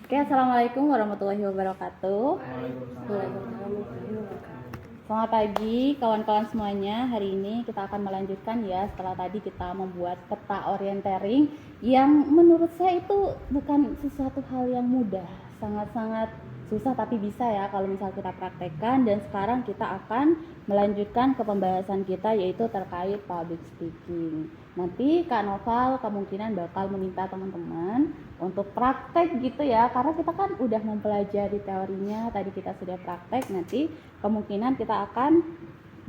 Oke, assalamualaikum warahmatullahi wabarakatuh. Selamat pagi kawan-kawan semuanya. Hari ini kita akan melanjutkan ya setelah tadi kita membuat peta orientering yang menurut saya itu bukan sesuatu hal yang mudah, sangat-sangat susah tapi bisa ya kalau misal kita praktekkan. Dan sekarang kita akan melanjutkan ke pembahasan kita yaitu terkait public speaking. Nanti Kak Noval kemungkinan bakal meminta teman-teman untuk praktek gitu ya, karena kita kan udah mempelajari teorinya, tadi kita sudah praktek, nanti kemungkinan kita akan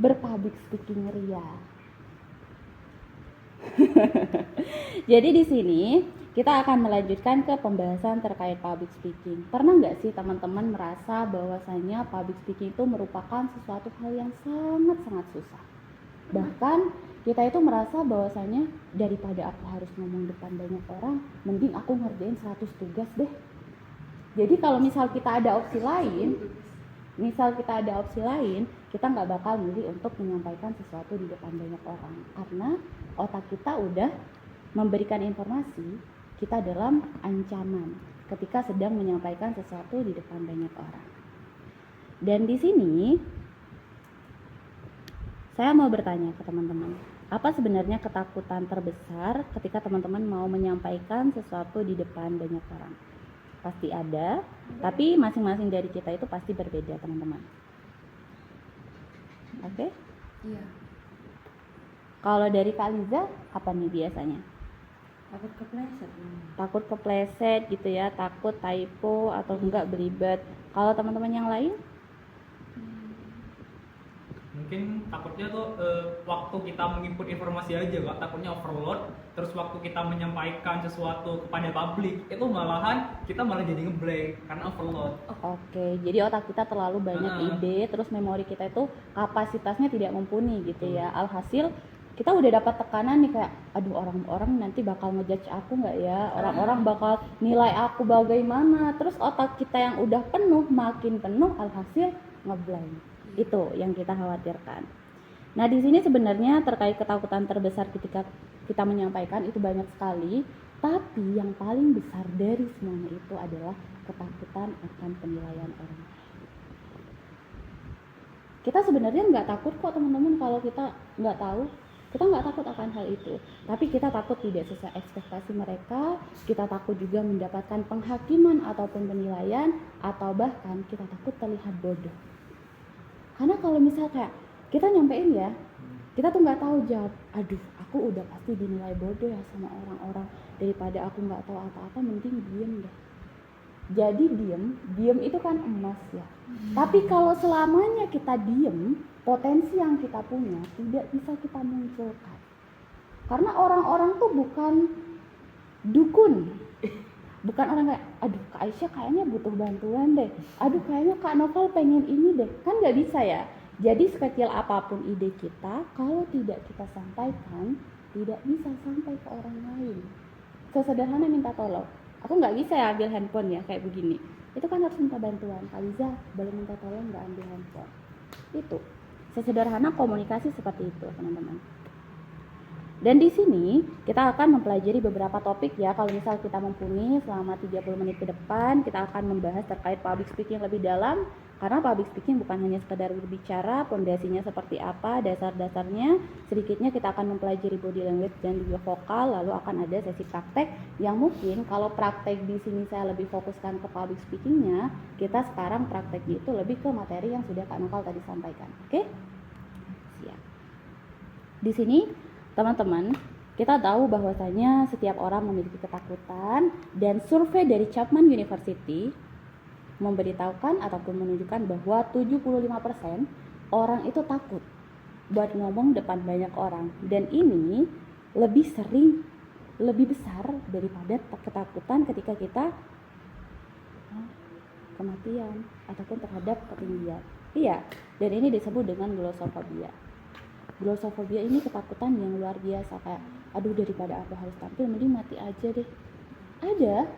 berpublic speaking ria. Jadi di sini kita akan melanjutkan ke pembahasan terkait public speaking. Pernah nggak sih teman-teman merasa bahwasanya public speaking itu merupakan sesuatu hal yang sangat-sangat susah? Bahkan kita itu merasa bahwasanya daripada aku harus ngomong depan banyak orang, mending aku ngerjain 100 tugas deh. Jadi kalau misal kita ada opsi lain, kita nggak bakal milih untuk menyampaikan sesuatu di depan banyak orang, karena otak kita udah memberikan informasi kita dalam ancaman ketika sedang menyampaikan sesuatu di depan banyak orang. Dan di sini saya mau bertanya ke teman-teman, apa sebenarnya ketakutan terbesar ketika teman-teman mau menyampaikan sesuatu di depan banyak orang? Pasti ada, tapi masing-masing dari kita itu pasti berbeda, teman-teman. Oke? Iya, Kalau dari Kak Liza, apa nih biasanya? takut kepleset. Takut kepleset gitu ya, takut typo atau enggak belibet. Kalau teman-teman yang lain? Mungkin takutnya tuh waktu kita menginput informasi aja Kak, takutnya overload. Terus waktu kita menyampaikan sesuatu kepada publik itu kita malah jadi ngeblank karena overload. Oke, jadi otak kita terlalu banyak ide, terus memori kita itu kapasitasnya tidak mumpuni gitu ya. Alhasil kita udah dapat tekanan nih kayak, aduh orang-orang nanti bakal ngejudge aku nggak ya, orang-orang bakal nilai aku bagaimana. Terus otak kita yang udah penuh makin penuh, alhasil ngeblank. Itu yang kita khawatirkan. Nah di sini sebenarnya terkait ketakutan terbesar ketika kita menyampaikan itu banyak sekali, tapi yang paling besar dari semuanya itu adalah ketakutan akan penilaian orang. Kita sebenarnya nggak takut kok teman-teman kalau kita nggak tahu. Kita nggak takut akan hal itu, tapi kita takut tidak sesuai ekspektasi mereka. Kita takut juga mendapatkan penghakiman ataupun penilaian, atau bahkan kita takut terlihat bodoh. Karena kalau misal kayak kita nyampein ya, kita tuh nggak tahu jawab, aduh aku udah pasti dinilai bodoh ya sama orang-orang, daripada aku nggak tahu apa-apa mending diem deh. Jadi diem itu kan emas ya. Tapi kalau selamanya kita diem, potensi yang kita punya tidak bisa kita munculkan. Karena orang-orang tuh bukan dukun, bukan orang kayak, aduh Kak Aisyah kayaknya butuh bantuan deh, aduh kayaknya Kak Novel pengen ini deh, kan nggak bisa ya. Jadi sekecil apapun ide kita, kalau tidak kita sampaikan, tidak bisa sampai ke orang lain. Sesederhana minta tolong, aku nggak bisa ya ambil handphone ya kayak begini, itu kan harus minta bantuan. Kak Liza boleh minta tolong nggak ambil handphone? Itu sesederhana komunikasi seperti itu teman-teman. Dan di sini kita akan mempelajari beberapa topik ya. Kalau misal kita mumpuni selama 30 menit ke depan, kita akan membahas terkait public speaking lebih dalam. Karena public speaking bukan hanya sekedar berbicara, pondasinya seperti apa, dasar-dasarnya. Sedikitnya kita akan mempelajari body language dan juga vokal, lalu akan ada sesi praktek yang mungkin kalau praktek di sini saya lebih fokuskan ke public speakingnya, kita sekarang prakteknya itu lebih ke materi yang sudah Kak Nokal tadi sampaikan. Oke? Siap. Di sini teman-teman, kita tahu bahwasanya setiap orang memiliki ketakutan, dan survei dari Chapman University memberitahukan ataupun menunjukkan bahwa 75% orang itu takut buat ngomong depan banyak orang, dan ini lebih besar daripada ketakutan ketika kita kematian ataupun terhadap ketinggian. Iya, dan ini disebut dengan glossophobia. Glossophobia ini ketakutan yang luar biasa, kayak aduh daripada aku harus tampil mending mati aja deh. Ada.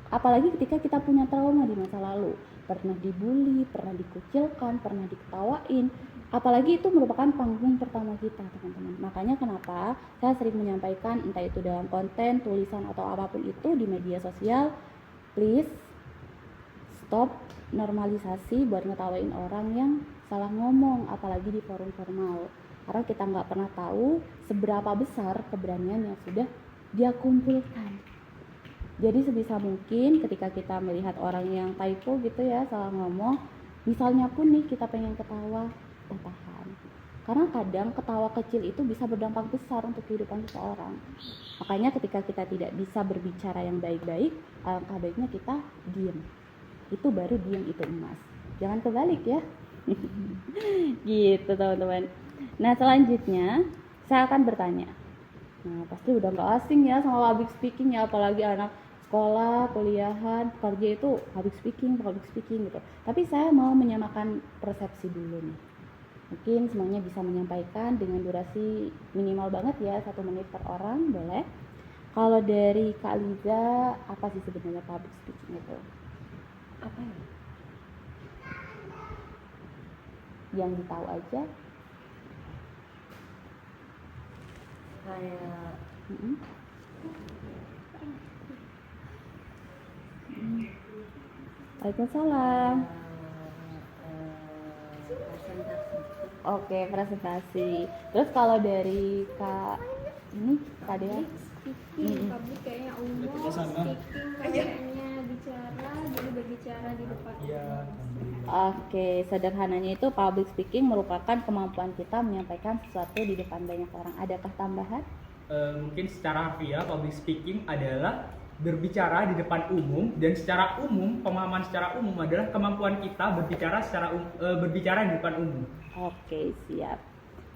Apalagi ketika kita punya trauma di masa lalu, pernah dibully, pernah dikucilkan, pernah diketawain. Apalagi itu merupakan panggung pertama kita, teman-teman. Makanya kenapa saya sering menyampaikan entah itu dalam konten, tulisan atau apapun itu di media sosial, please stop normalisasi buat ngetawain orang yang salah ngomong, apalagi di forum formal, karena kita nggak pernah tahu seberapa besar keberanian yang sudah dia kumpulkan. Jadi sebisa mungkin ketika kita melihat orang yang typo gitu ya, salah ngomong, misalnya pun nih kita pengen ketawa, kita tahan. Karena kadang ketawa kecil itu bisa berdampak besar untuk kehidupan seseorang. Makanya ketika kita tidak bisa berbicara yang baik-baik, alangkah baiknya kita diem. Itu baru diem itu emas. Jangan kebalik ya. Gitu teman-teman. Nah selanjutnya saya akan bertanya. Nah pasti udah gak asing ya sama public speaking ya, apalagi anak sekolah, kuliahan, kerja itu public speaking gitu. Tapi saya mau menyamakan persepsi dulu nih. Mungkin semuanya bisa menyampaikan dengan durasi minimal banget ya, 1 menit per orang, boleh. Kalau dari Kak Liza, apa sih sebenarnya public speaking itu? Apa ya? Yang tahu aja. Kayak Waalaikumsalam. presentasi. Oke, presentasi. Terus kalau dari Kak Kak Dea? Speaking publik kayaknya umum, speaking kayaknya bicara, jadi berbicara di depan umum. Oke, sederhananya itu public speaking merupakan kemampuan kita menyampaikan sesuatu di depan banyak orang. Adakah tambahan? Mungkin secara harfiah public speaking adalah berbicara di depan umum, dan secara umum, pemahaman secara umum adalah kemampuan kita berbicara di depan umum. Oke, siap.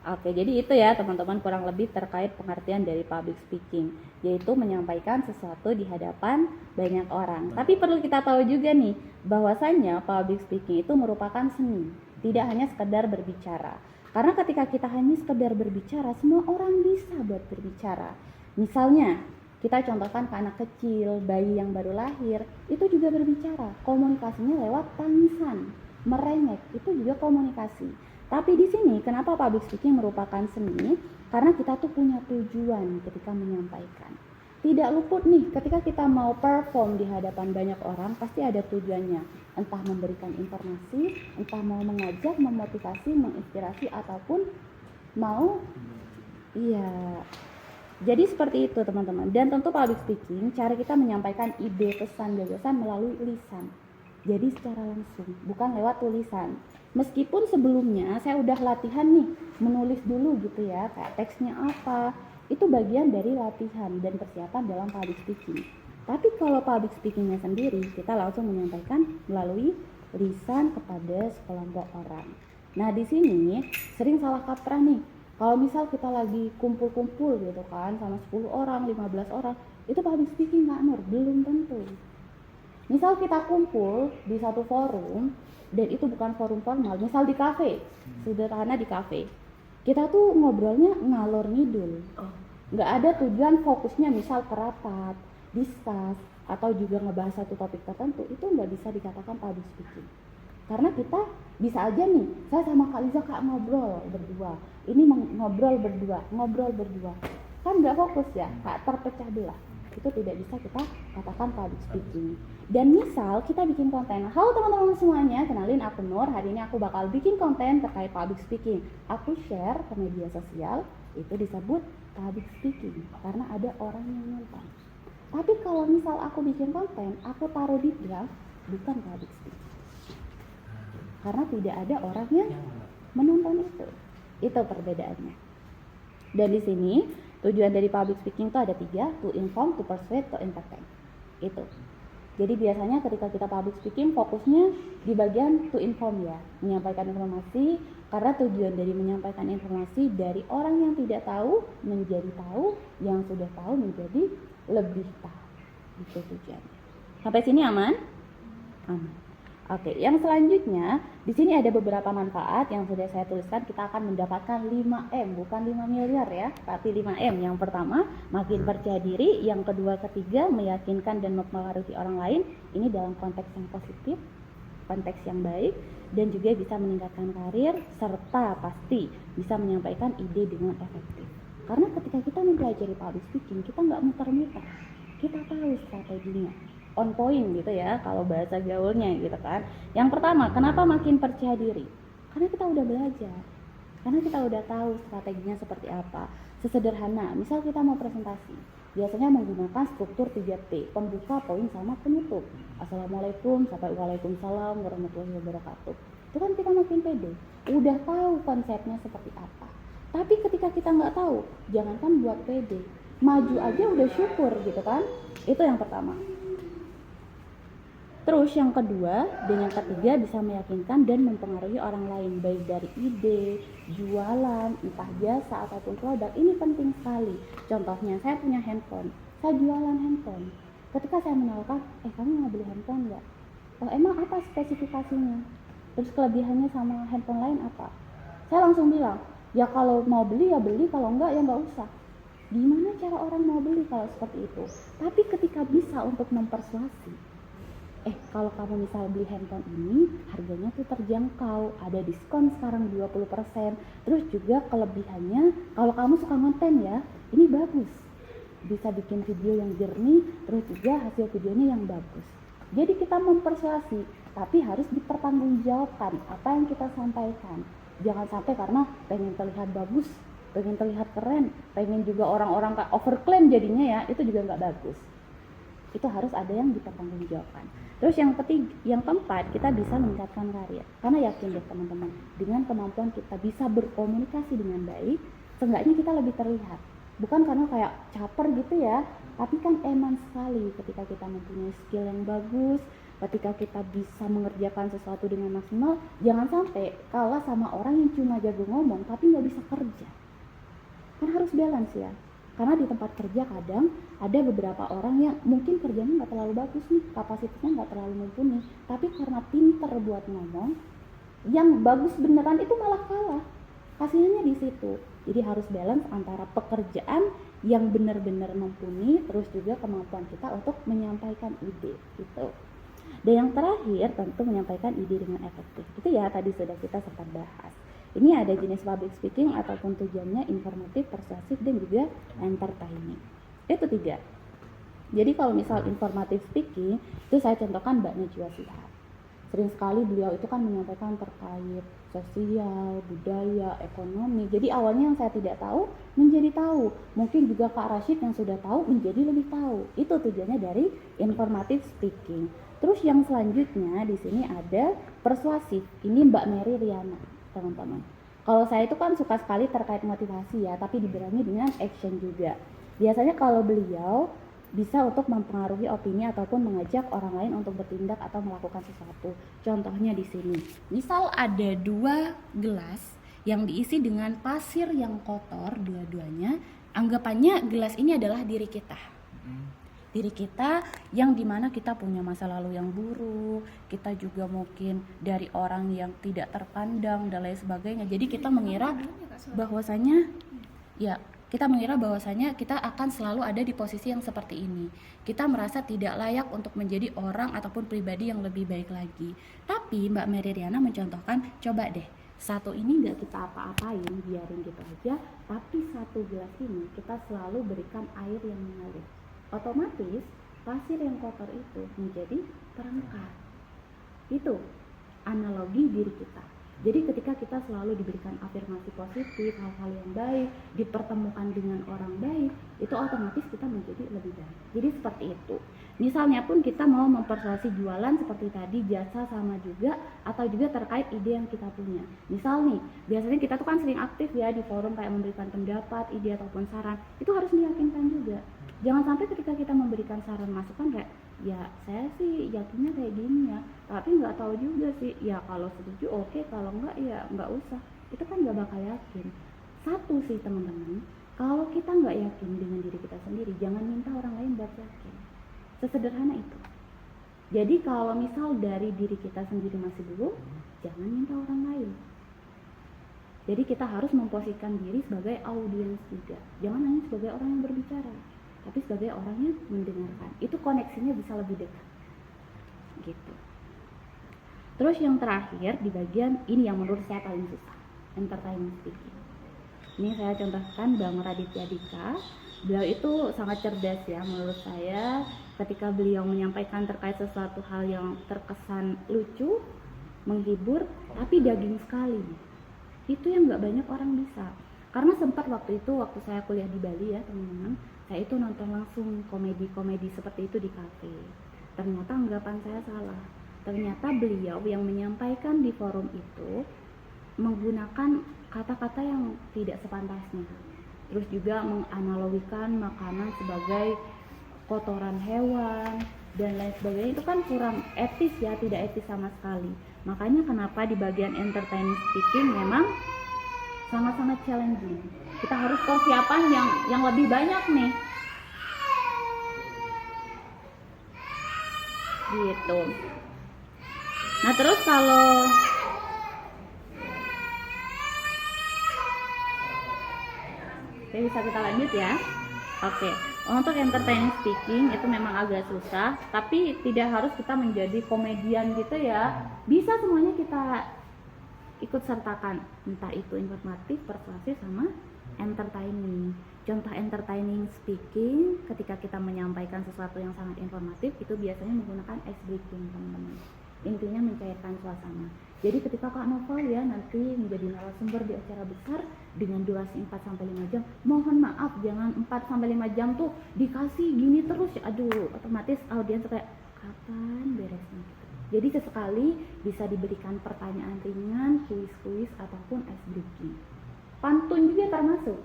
Oke, jadi itu ya teman-teman kurang lebih terkait pengertian dari public speaking, yaitu menyampaikan sesuatu di hadapan banyak orang. Tapi perlu kita tahu juga nih, bahwasanya public speaking itu merupakan seni, tidak hanya sekedar berbicara. Karena ketika kita hanya sekedar berbicara, semua orang bisa buat berbicara. Misalnya, kita contohkan ke anak kecil, bayi yang baru lahir, itu juga berbicara. Komunikasinya lewat tangisan, merengek, itu juga komunikasi. Tapi di sini kenapa public speaking merupakan seni? Karena kita tuh punya tujuan ketika menyampaikan. Tidak luput nih, ketika kita mau perform di hadapan banyak orang, pasti ada tujuannya. Entah memberikan informasi, entah mau mengajak, memotivasi, menginspirasi, ataupun mau jadi seperti itu teman-teman. Dan tentu public speaking, cara kita menyampaikan ide, pesan, gagasan melalui lisan. Jadi secara langsung, bukan lewat tulisan. Meskipun sebelumnya saya udah latihan nih, menulis dulu gitu ya, kayak teksnya apa. Itu bagian dari latihan dan persiapan dalam public speaking. Tapi kalau public speakingnya sendiri, kita langsung menyampaikan melalui lisan kepada sekelompok orang. Nah di sini sering salah kaprah nih. Kalau misal kita lagi kumpul-kumpul gitu kan sama 10 orang, 15 orang, itu public speaking nggak Nur? Belum tentu. Misal kita kumpul di satu forum, dan itu bukan forum formal, misal di kafe, sederhana di kafe. Kita tuh ngobrolnya ngalor ngidul. Nggak ada tujuan fokusnya misal ke rapat, discuss, atau juga ngebahas satu topik tertentu, itu nggak bisa dikatakan public speaking. Karena kita bisa aja nih, saya sama Kak Liza ngobrol berdua, ini ngobrol berdua, kan nggak fokus ya, Kak, terpecah belah. Itu tidak bisa kita katakan public speaking. Dan misal kita bikin konten, halo teman-teman semuanya, kenalin aku Nur, hari ini aku bakal bikin konten terkait public speaking. Aku share ke media sosial, itu disebut public speaking, karena ada orang yang nonton. Tapi kalau misal aku bikin konten, aku taruh di draft, bukan public speaking. Karena tidak ada orang yang menonton itu. Itu perbedaannya. Dan di sini tujuan dari public speaking itu ada 3, to inform, to persuade, to entertain. Itu. Jadi biasanya ketika kita public speaking fokusnya di bagian to inform ya, menyampaikan informasi, karena tujuan dari menyampaikan informasi dari orang yang tidak tahu menjadi tahu, yang sudah tahu menjadi lebih tahu. Itu tujuannya. Sampai sini aman? Aman. Oke, yang selanjutnya di sini ada beberapa manfaat yang sudah saya tuliskan. Kita akan mendapatkan 5M, bukan 5 miliar ya, tapi 5M. Yang pertama, makin percaya diri. Yang kedua, ketiga, meyakinkan dan mempengaruhi orang lain. Ini dalam konteks yang positif, konteks yang baik, dan juga bisa meningkatkan karir, serta pasti bisa menyampaikan ide dengan efektif. Karena ketika kita mempelajari public speaking, kita nggak muter-muter, kita tahu strateginya. on point gitu ya kalau bahasa gaulnya gitu kan. Yang pertama, kenapa makin percaya diri? Karena kita udah belajar, karena kita udah tahu strateginya seperti apa. Sesederhana, misal kita mau presentasi, biasanya menggunakan struktur 3P, pembuka, poin, sama penutup. Assalamualaikum sampai waalaikumsalam warahmatullahi wabarakatuh. Itu kan kita makin pede, udah tahu konsepnya seperti apa. Tapi ketika kita nggak tahu, jangankan buat pede, maju aja udah syukur gitu kan. Itu yang pertama. Terus yang kedua dan yang ketiga, bisa meyakinkan dan mempengaruhi orang lain, baik dari ide, jualan, entah jasa ataupun produk. Ini penting sekali. Contohnya, saya punya handphone, saya jualan handphone. Ketika saya menawarkan, kamu mau beli handphone nggak? Oh, emang apa spesifikasinya? Terus kelebihannya sama handphone lain apa? Saya langsung bilang, ya kalau mau beli ya beli, kalau enggak ya nggak usah. Gimana cara orang mau beli kalau seperti itu? Tapi ketika bisa untuk mempersuasi, kalau kamu misal beli handphone ini, harganya tuh terjangkau, ada diskon sekarang 20%. Terus juga kelebihannya, kalau kamu suka konten ya, ini bagus, bisa bikin video yang jernih, terus juga hasil videonya yang bagus. Jadi kita mempersuasi, tapi harus dipertanggungjawabkan apa yang kita sampaikan. Jangan sampai karena pengen terlihat bagus, pengen terlihat keren, pengen juga orang-orang overclaim jadinya ya, itu juga nggak bagus. Itu harus ada yang dipertanggungjawabkan. Terus yang ketiga, yang keempat, kita bisa meningkatkan karir. Karena yakin deh teman-teman, dengan kemampuan kita bisa berkomunikasi dengan baik, seenggaknya kita lebih terlihat. Bukan karena kayak caper gitu ya, tapi kan eman sekali ketika kita mempunyai skill yang bagus, ketika kita bisa mengerjakan sesuatu dengan maksimal. Jangan sampai kalah sama orang yang cuma jago ngomong tapi nggak bisa kerja. Kan harus balance ya. Karena di tempat kerja kadang ada beberapa orang yang mungkin kerjanya nggak terlalu bagus nih, kapasitasnya nggak terlalu mumpuni, tapi karena pinter buat ngomong, yang bagus beneran itu malah kalah. Kasihannya di situ. Jadi harus balance antara pekerjaan yang benar-benar mumpuni, terus juga kemampuan kita untuk menyampaikan ide gitu. Dan yang terakhir tentu menyampaikan ide dengan efektif. Itu ya tadi sudah kita sempat bahas. Ini ada jenis public speaking ataupun tujuannya informatif, persuasif, dan juga entertaining. Itu 3. Jadi kalau misal informatif speaking, itu saya contohkan Mbak Najwa Shihab. Sering sekali beliau itu kan menyampaikan terkait sosial, budaya, ekonomi. Jadi awalnya yang saya tidak tahu menjadi tahu. Mungkin juga Kak Rashid yang sudah tahu menjadi lebih tahu. Itu tujuannya dari informatif speaking. Terus yang selanjutnya di sini ada persuasif. Ini Mbak Mary Riana, teman-teman. Kalau saya itu kan suka sekali terkait motivasi ya, tapi dibarengi dengan action juga. Biasanya kalau beliau bisa untuk mempengaruhi opini ataupun mengajak orang lain untuk bertindak atau melakukan sesuatu. Contohnya di sini, misal ada 2 gelas yang diisi dengan pasir yang kotor dua-duanya, anggapannya gelas ini adalah diri kita. Diri kita yang dimana kita punya masa lalu yang buruk, kita juga mungkin dari orang yang tidak terpandang dan lain sebagainya. Jadi kita mengira bahwasanya kita akan selalu ada di posisi yang seperti ini. Kita merasa tidak layak untuk menjadi orang ataupun pribadi yang lebih baik lagi. Tapi Mbak Mary Riana mencontohkan, coba deh, satu ini nggak kita apa-apain, biarin gitu aja, tapi satu gelas ini kita selalu berikan air yang mengalir. Otomatis pasir yang kotor itu menjadi terangkat. Itu analogi diri kita. Jadi ketika kita selalu diberikan afirmasi positif, hal-hal yang baik, dipertemukan dengan orang baik, itu otomatis kita menjadi lebih baik. Jadi seperti itu. Misalnya pun kita mau mempersuasi jualan seperti tadi, jasa sama juga, atau juga terkait ide yang kita punya. Misal nih, biasanya kita tuh kan sering aktif ya di forum kayak memberikan pendapat, ide ataupun saran. Itu harus meyakinkan juga. Jangan sampai ketika kita memberikan saran masukan kayak, ya saya sih yakinnya kayak gini ya, tapi nggak tahu juga sih. Ya kalau setuju oke, kalau enggak ya nggak usah. Itu kan nggak bakal yakin. Satu sih teman-teman, kalau kita nggak yakin dengan diri kita sendiri, jangan minta orang lain buat yakin. Sesederhana itu. Jadi kalau misal dari diri kita sendiri masih belum, jangan minta orang lain. Jadi kita harus memposisikan diri sebagai audiens juga. Jangan hanya sebagai orang yang berbicara, tapi sebagai orang yang mendengarkan. Itu koneksinya bisa lebih dekat gitu. Terus yang terakhir di bagian ini yang menurut saya paling susah, entertainment speaking. Ini saya contohkan Bang Raditya Dika. Beliau itu sangat cerdas ya menurut saya, ketika beliau menyampaikan terkait sesuatu hal yang terkesan lucu, menghibur, tapi daging sekali. Itu yang nggak banyak orang bisa. Karena sempat waktu saya kuliah di Bali ya teman-teman, saya itu nonton langsung komedi-komedi seperti itu di kafe. Ternyata anggapan saya salah. Ternyata beliau yang menyampaikan di forum itu menggunakan kata-kata yang tidak sepantasnya. Terus juga menganalogikan makanan sebagai kotoran hewan dan lain sebagainya, itu kan kurang etis ya, tidak etis sama sekali. Makanya kenapa di bagian entertaining speaking memang sangat-sangat challenging. Kita harus persiapan yang lebih banyak nih. Gitu. Nah, terus kalau oke, bisa kita lanjut ya. Oke, untuk entertaining speaking itu memang agak susah, tapi tidak harus kita menjadi komedian gitu ya. Bisa semuanya kita ikut sertakan, entah itu informatif, persuasif, sama entertaining. Contoh entertaining speaking ketika kita menyampaikan sesuatu yang sangat informatif itu biasanya menggunakan ice breaking, teman-teman. Intinya mencairkan suasana. Jadi ketika Kak Novel ya nanti menjadi narasumber di acara besar dengan durasi 4-5 jam, mohon maaf jangan 4-5 jam tuh dikasih gini terus ya, aduh otomatis audiens kayak kapan beresnya gitu. Jadi sesekali bisa diberikan pertanyaan ringan, kuis-kuis ataupun ice breaking. Pantun juga termasuk.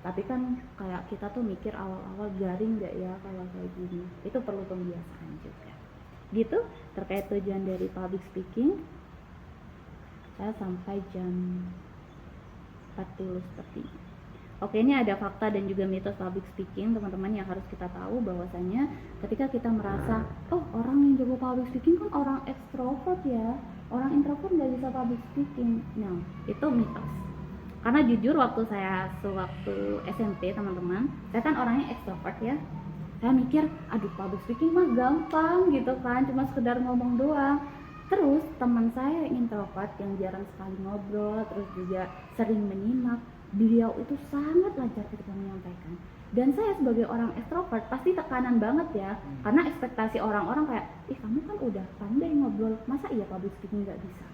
Tapi kan kayak kita tuh mikir awal-awal garing gak ya kalau kayak gini. Itu perlu pembiasaan juga. Gitu terkait tujuan dari public speaking. Saya sampai jam 40 seperti ini. Oke, ini ada fakta dan juga mitos public speaking teman-teman yang harus kita tahu, bahwasanya ketika kita merasa oh orang yang jago public speaking kan orang ekstrovert ya, orang introvert nggak bisa public speaking. Nah, itu mitos. Karena jujur waktu SMP teman-teman, saya kan orangnya ekstrovert ya. Saya mikir, aduh public speaking mah gampang gitu kan, cuma sekedar ngomong doang. Terus teman saya yang introvert yang jarang sekali ngobrol, terus juga sering menyimak, beliau itu sangat lancar ketika menyampaikan. Dan saya sebagai orang ekstrovert pasti tekanan banget ya, karena ekspektasi orang-orang kayak, ih kamu kan udah pandai ngobrol, masa iya public speaking nggak bisa.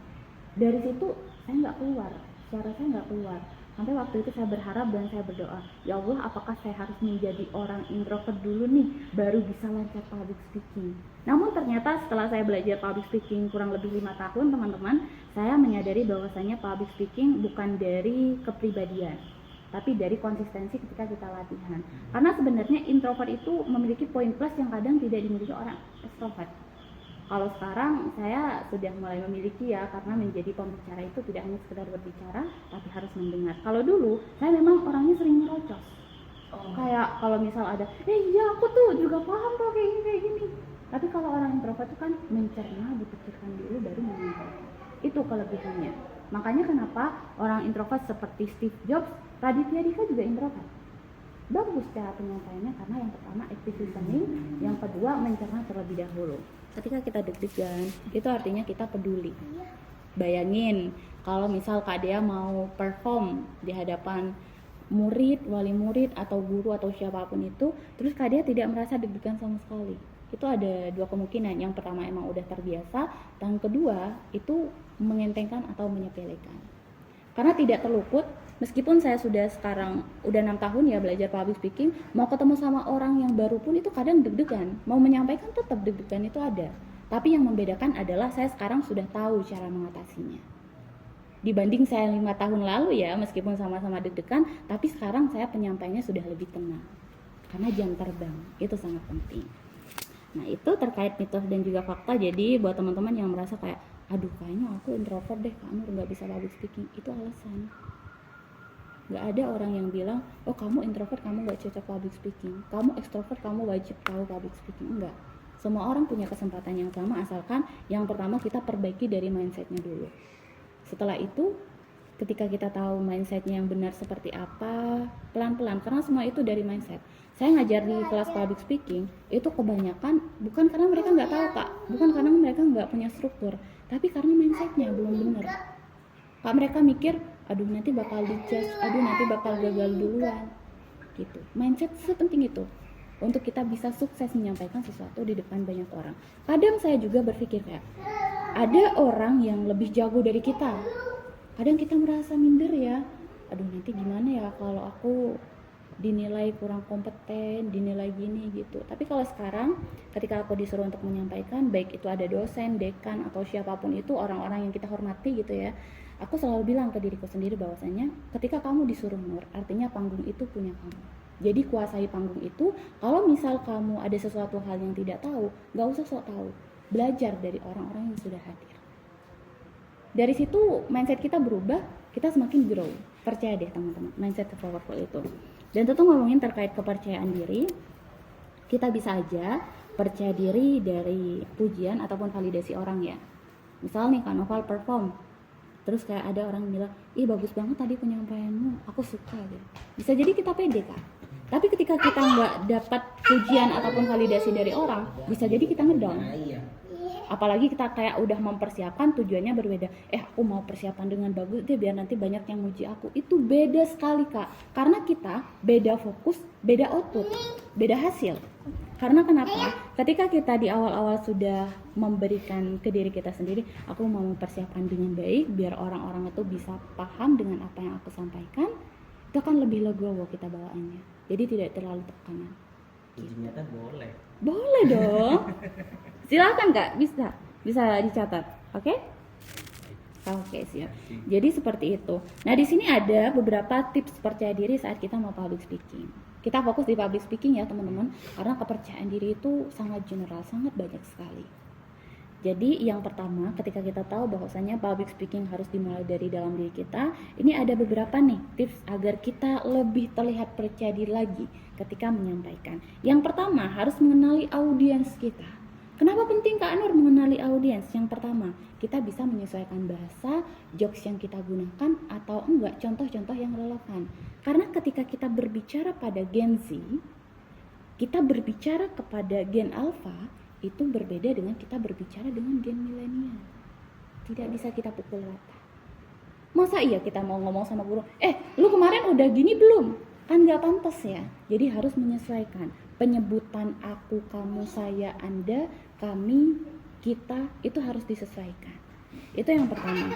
Dari situ saya nggak keluar, suara saya nggak keluar. Sampai waktu itu saya berharap dan saya berdoa, ya Allah apakah saya harus menjadi orang introvert dulu nih baru bisa lancar public speaking. Namun ternyata setelah saya belajar public speaking kurang lebih 5 tahun teman-teman, saya menyadari bahwasanya public speaking bukan dari kepribadian, tapi dari konsistensi ketika kita latihan. Karena sebenarnya introvert itu memiliki poin plus yang kadang tidak dimiliki orang extrovert. Kalau sekarang saya sudah mulai memiliki ya, karena menjadi pembicara itu tidak hanya sekedar berbicara, tapi harus mendengar. Kalau dulu saya memang orangnya sering merocos. Kayak kalau misal ada, iya aku tuh juga paham tuh kayak gini. Tapi kalau orang introvert itu kan mencerna, dipikirkan dulu baru menyampaikan. Itu kelebihannya. Makanya kenapa orang introvert seperti Steve Jobs, Raditya Dika juga introvert. Bagus cara penyampaiannya karena yang pertama active listening, yang kedua mencerna terlebih dahulu. Ketika kita deg-degan, itu artinya kita peduli. Bayangin kalau misal Kak Dea mau perform di hadapan murid, wali murid atau guru atau siapapun itu, terus Kak Dea tidak merasa deg-degan sama sekali. Itu ada dua kemungkinan. Yang pertama emang udah terbiasa, dan kedua itu mengentengkan atau menyepelekan. Karena tidak terluput, meskipun saya sudah sekarang udah 6 tahun ya belajar public speaking, mau ketemu sama orang yang baru pun itu kadang deg-degan, mau menyampaikan tetap deg-degan itu ada. Tapi yang membedakan adalah saya sekarang sudah tahu cara mengatasinya. Dibanding saya 5 tahun lalu ya, meskipun sama-sama deg-degan, tapi sekarang saya penyampaiannya sudah lebih tenang. Karena jam terbang, itu sangat penting. Nah itu terkait mitos dan juga fakta. Jadi buat teman-teman yang merasa kayak, aduh kayaknya aku introvert deh, kamu nggak bisa public speaking, itu alasan. Nggak ada orang yang bilang, oh kamu introvert, kamu nggak cocok public speaking, kamu extrovert, kamu wajib tahu public speaking. Enggak, semua orang punya kesempatan yang sama, asalkan yang pertama kita perbaiki dari mindsetnya dulu. Setelah itu, ketika kita tahu mindsetnya yang benar seperti apa, pelan-pelan, karena semua itu dari mindset. Saya ngajar di kelas public speaking, itu kebanyakan bukan karena mereka nggak tahu Kak, bukan karena mereka nggak punya struktur, tapi karena mindsetnya belum benar. Kak, mereka mikir, aduh nanti bakal dijudge, aduh nanti bakal gagal duluan. gitu. Mindset sepenting itu untuk kita bisa sukses menyampaikan sesuatu di depan banyak orang. Kadang saya juga berpikir kayak ada orang yang lebih jago dari kita. Kadang kita merasa minder ya. Aduh, nanti gimana ya kalau aku dinilai kurang kompeten, dinilai gini gitu. Tapi kalau sekarang ketika aku disuruh untuk menyampaikan, baik itu ada dosen, dekan atau siapapun itu orang-orang yang kita hormati gitu ya, aku selalu bilang ke diriku sendiri bahwasanya ketika kamu disuruh Nur, artinya panggung itu punya kamu. Jadi kuasai panggung itu. Kalau misal kamu ada sesuatu hal yang tidak tahu, gak usah sok tahu, belajar dari orang-orang yang sudah hadir. Dari situ mindset kita berubah, kita semakin grow. Percaya deh teman-teman, mindset powerful itu. Dan tentu ngomongin terkait kepercayaan diri, kita bisa aja percaya diri dari pujian ataupun validasi orang ya. Misal nih Kak Noval perform, terus kayak ada orang bilang, ih bagus banget tadi penyampaianmu, aku suka gitu. Bisa jadi kita pede Kak. Tapi ketika kita nggak dapat pujian ataupun validasi dari orang, bisa jadi kita ngedown. Apalagi kita kayak udah mempersiapkan, tujuannya berbeda. Aku mau persiapan dengan bagus deh biar nanti banyak yang muji aku. Itu beda sekali Kak. Karena kita beda fokus, beda output, beda hasil. Karena kenapa? Ketika kita di awal-awal sudah memberikan ke diri kita sendiri, aku mau mempersiapkan dengan baik biar orang-orang itu bisa paham dengan apa yang aku sampaikan, itu akan lebih legowo kita bawaannya. Jadi tidak terlalu tekanan. Ternyata boleh. Boleh dong. Silakan Kak, bisa dicatat. Oke? Oke, siap. Jadi seperti itu. Nah, di sini ada beberapa tips percaya diri saat kita mau public speaking. Kita fokus di public speaking ya, teman-teman, karena kepercayaan diri itu sangat general, sangat banyak sekali. Jadi yang pertama, ketika kita tahu bahwasanya public speaking harus dimulai dari dalam diri kita, ini ada beberapa nih tips agar kita lebih terlihat percaya diri lagi ketika menyampaikan. Yang pertama, harus mengenali audiens kita. Kenapa penting Kak Nur mengenali audiens? Yang pertama, kita bisa menyesuaikan bahasa, jokes yang kita gunakan atau enggak, contoh-contoh yang relevan. Karena ketika kita berbicara pada Gen Z, kita berbicara kepada Gen Alpha, itu berbeda dengan kita berbicara dengan Gen milenial. Tidak bisa kita pukul rata. Masa iya kita mau ngomong sama guru, lu kemarin udah gini belum? Kan gak pantas ya. Jadi harus menyesuaikan. Penyebutan aku, kamu, saya, anda, kami, kita, itu harus disesuaikan. Itu yang pertama.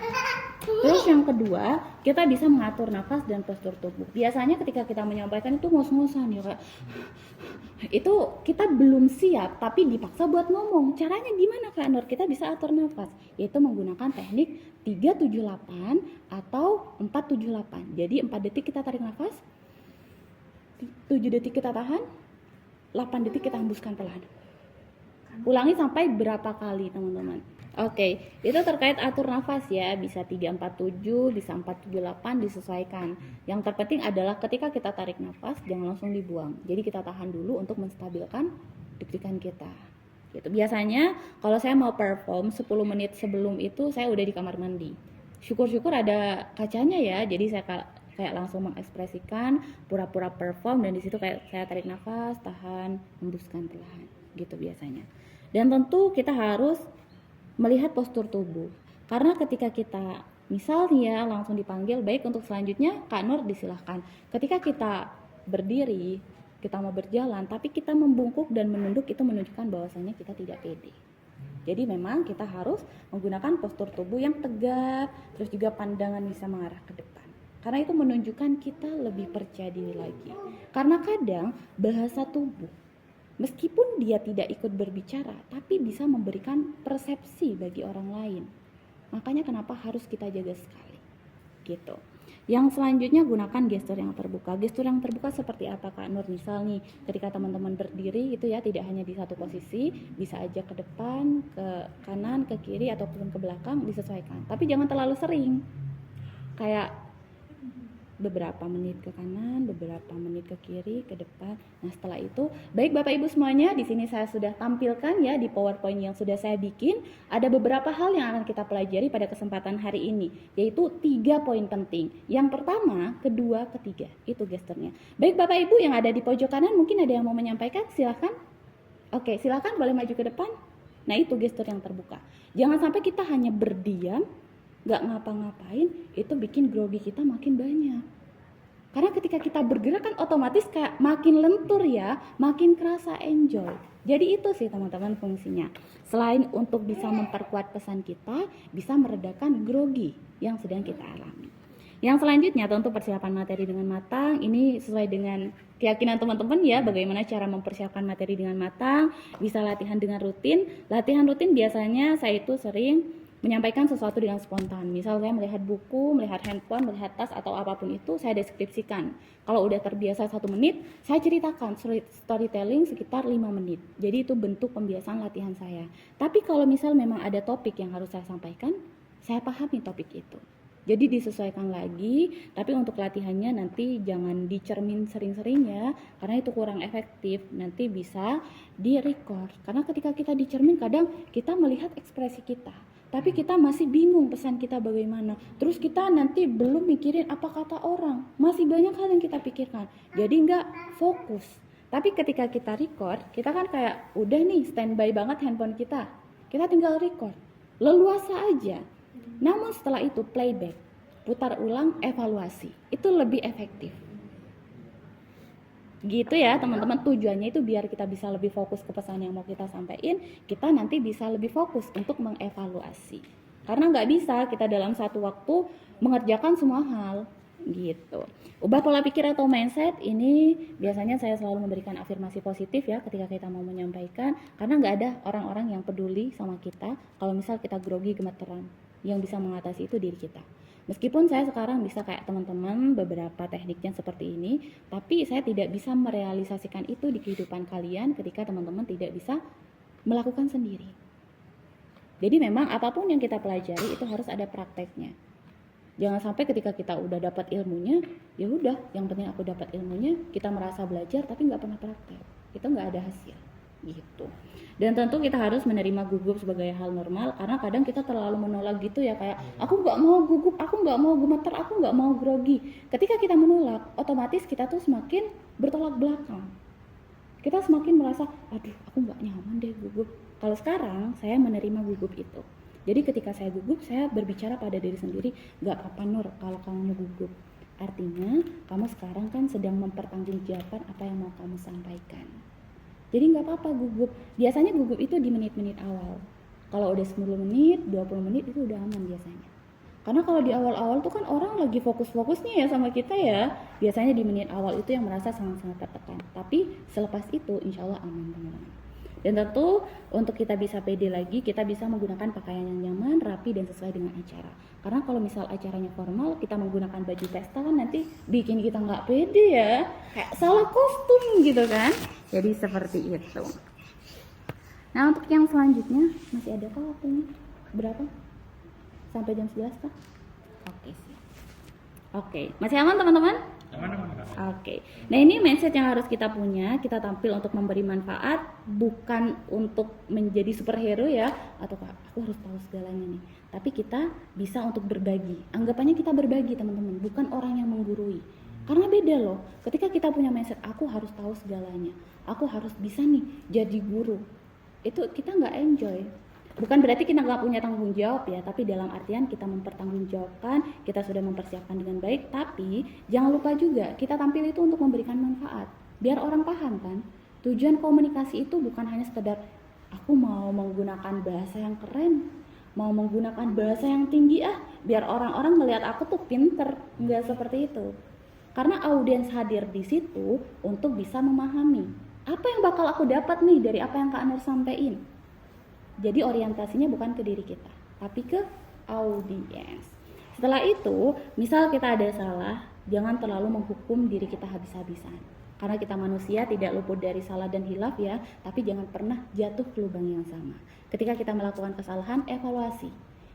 Terus yang kedua, kita bisa mengatur nafas dan postur tubuh. Biasanya ketika kita menyampaikan itu ngos-ngosan ya Kak. Itu kita belum siap tapi dipaksa buat ngomong. Caranya gimana Kak Nur? Kita bisa atur nafas, yaitu menggunakan teknik 378 atau 478. Jadi 4 detik kita tarik nafas, 7 detik kita tahan, 8 detik kita hembuskan perlahan. Ulangi sampai berapa kali teman-teman. Oke, itu terkait atur nafas ya, bisa 347, bisa 478, disesuaikan. Yang terpenting adalah ketika kita tarik nafas jangan langsung dibuang. Jadi kita tahan dulu untuk menstabilkan deg-degan kita. Gitu. Biasanya kalau saya mau perform 10 menit sebelum itu saya udah di kamar mandi. Syukur-syukur ada kacanya ya, jadi saya kayak langsung mengekspresikan, pura-pura perform, dan di situ kayak saya tarik nafas, tahan, hembuskan perlahan. Gitu biasanya. Dan tentu kita harus melihat postur tubuh, karena ketika kita misalnya langsung dipanggil, baik untuk selanjutnya Kak Nur disilahkan. Ketika kita berdiri, kita mau berjalan tapi kita membungkuk dan menunduk, itu menunjukkan bahwasanya kita tidak pede. Jadi memang kita harus menggunakan postur tubuh yang tegap, terus juga pandangan bisa mengarah ke depan, karena itu menunjukkan kita lebih percaya diri lagi. Karena kadang bahasa tubuh, meskipun dia tidak ikut berbicara, tapi bisa memberikan persepsi bagi orang lain. Makanya kenapa harus kita jaga sekali. Gitu. Yang selanjutnya, gunakan gestur yang terbuka. Gestur yang terbuka seperti apa Kak Nur? Misal nih, ketika teman-teman berdiri itu ya, tidak hanya di satu posisi, bisa aja ke depan, ke kanan, ke kiri, ataupun ke belakang, disesuaikan. Tapi jangan terlalu sering. Kayak beberapa menit ke kanan, beberapa menit ke kiri, ke depan. Nah, setelah itu, baik Bapak Ibu semuanya, di sini saya sudah tampilkan ya di PowerPoint yang sudah saya bikin, ada beberapa hal yang akan kita pelajari pada kesempatan hari ini, yaitu 3 poin penting. Yang pertama, kedua, ketiga, itu gesturnya. Baik Bapak Ibu yang ada di pojok kanan, mungkin ada yang mau menyampaikan, silakan. Oke, silakan boleh maju ke depan. Nah, itu gestur yang terbuka. Jangan sampai kita hanya berdiam, gak ngapa-ngapain, itu bikin grogi kita makin banyak. Karena ketika kita bergerak kan otomatis kayak makin lentur ya, makin kerasa enjoy. Jadi itu sih teman-teman fungsinya. Selain untuk bisa memperkuat pesan kita, bisa meredakan grogi yang sedang kita alami. Yang selanjutnya tentu persiapan materi dengan matang. Ini sesuai dengan keyakinan teman-teman ya, bagaimana cara mempersiapkan materi dengan matang. Bisa latihan dengan rutin. Latihan rutin biasanya saya itu sering menyampaikan sesuatu dengan spontan. Misal saya melihat buku, melihat handphone, melihat tas atau apapun itu, saya deskripsikan. Kalau udah terbiasa 1 menit, saya ceritakan storytelling sekitar 5 menit. Jadi itu bentuk pembiasaan latihan saya. Tapi kalau misal memang ada topik yang harus saya sampaikan, saya pahami topik itu. Jadi disesuaikan lagi, tapi untuk latihannya nanti jangan dicermin sering-sering ya, karena itu kurang efektif. Nanti bisa di-record. Karena ketika kita dicermin kadang kita melihat ekspresi kita, tapi kita masih bingung pesan kita bagaimana. Terus kita nanti belum mikirin apa kata orang. Masih banyak hal yang kita pikirkan. Jadi nggak fokus. Tapi ketika kita record, kita kan kayak udah nih standby banget handphone kita. Kita tinggal record. Leluasa aja. Namun setelah itu playback, putar ulang, evaluasi. Itu lebih efektif. Gitu ya teman-teman, tujuannya itu biar kita bisa lebih fokus ke pesan yang mau kita sampaikan, kita nanti bisa lebih fokus untuk mengevaluasi. Karena nggak bisa kita dalam satu waktu mengerjakan semua hal gitu. Ubah pola pikir atau mindset ini biasanya saya selalu memberikan afirmasi positif ya ketika kita mau menyampaikan, karena nggak ada orang-orang yang peduli sama kita kalau misal kita grogi, gemeteran. Yang bisa mengatasi itu diri kita. Meskipun saya sekarang bisa kayak teman-teman beberapa tekniknya seperti ini, tapi saya tidak bisa merealisasikan itu di kehidupan kalian ketika teman-teman tidak bisa melakukan sendiri. Jadi memang apapun yang kita pelajari itu harus ada prakteknya. Jangan sampai ketika kita udah dapat ilmunya, ya udah, yang penting aku dapat ilmunya, kita merasa belajar tapi nggak pernah praktek. Itu nggak ada hasil. Gitu. Dan tentu kita harus menerima gugup sebagai hal normal, karena kadang kita terlalu menolak gitu ya, kayak aku nggak mau gugup, aku nggak mau gemeter, aku nggak mau grogi. Ketika kita menolak, otomatis kita tuh semakin bertolak belakang. Kita semakin merasa, aduh aku nggak nyaman deh gugup. Kalau sekarang saya menerima gugup itu. Jadi ketika saya gugup, saya berbicara pada diri sendiri, nggak apa-apa Nur kalau kamu gugup. Artinya kamu sekarang kan sedang mempertanggungjawabkan apa yang mau kamu sampaikan. Jadi nggak apa-apa gugup. Biasanya gugup itu di menit-menit awal. Kalau udah 10 menit, 20 menit itu udah aman biasanya. Karena kalau di awal-awal tuh kan orang lagi fokus-fokusnya ya sama kita ya. Biasanya di menit awal itu yang merasa sangat-sangat tertekan. Tapi selepas itu insya Allah aman teman-teman. Dan tentu untuk kita bisa pede lagi, kita bisa menggunakan pakaian yang nyaman, rapi, dan sesuai dengan acara. Karena kalau misal acaranya formal, kita menggunakan baju pesta kan nanti bikin kita nggak pede ya. Kayak salah kostum gitu kan. Jadi seperti itu. Nah untuk yang selanjutnya, masih ada kah waktunya? Berapa? Sampai jam 11 kah? Oke sih. Oke, masih aman teman-teman? Oke. Nah ini mindset yang harus kita punya. Kita tampil untuk memberi manfaat, bukan untuk menjadi superhero ya, atau aku harus tahu segalanya nih. Tapi kita bisa untuk berbagi. Anggapannya kita berbagi teman-teman, bukan orang yang menggurui. Karena beda loh, ketika kita punya mindset aku harus tahu segalanya, aku harus bisa nih jadi guru, itu kita nggak enjoy. Bukan berarti kita nggak punya tanggung jawab ya, tapi dalam artian kita mempertanggungjawabkan, kita sudah mempersiapkan dengan baik. Tapi jangan lupa juga kita tampil itu untuk memberikan manfaat, biar orang paham kan. Tujuan komunikasi itu bukan hanya sekedar aku mau menggunakan bahasa yang keren, mau menggunakan bahasa yang tinggi biar orang-orang melihat aku tuh pinter. Nggak seperti itu. Karena audiens hadir di situ untuk bisa memahami apa yang bakal aku dapat nih dari apa yang Kak Nur sampaikan. Jadi orientasinya bukan ke diri kita, tapi ke audiens. Setelah itu, misal kita ada salah, jangan terlalu menghukum diri kita habis-habisan. Karena kita manusia tidak luput dari salah dan hilaf ya, tapi jangan pernah jatuh ke lubang yang sama. Ketika kita melakukan kesalahan, evaluasi.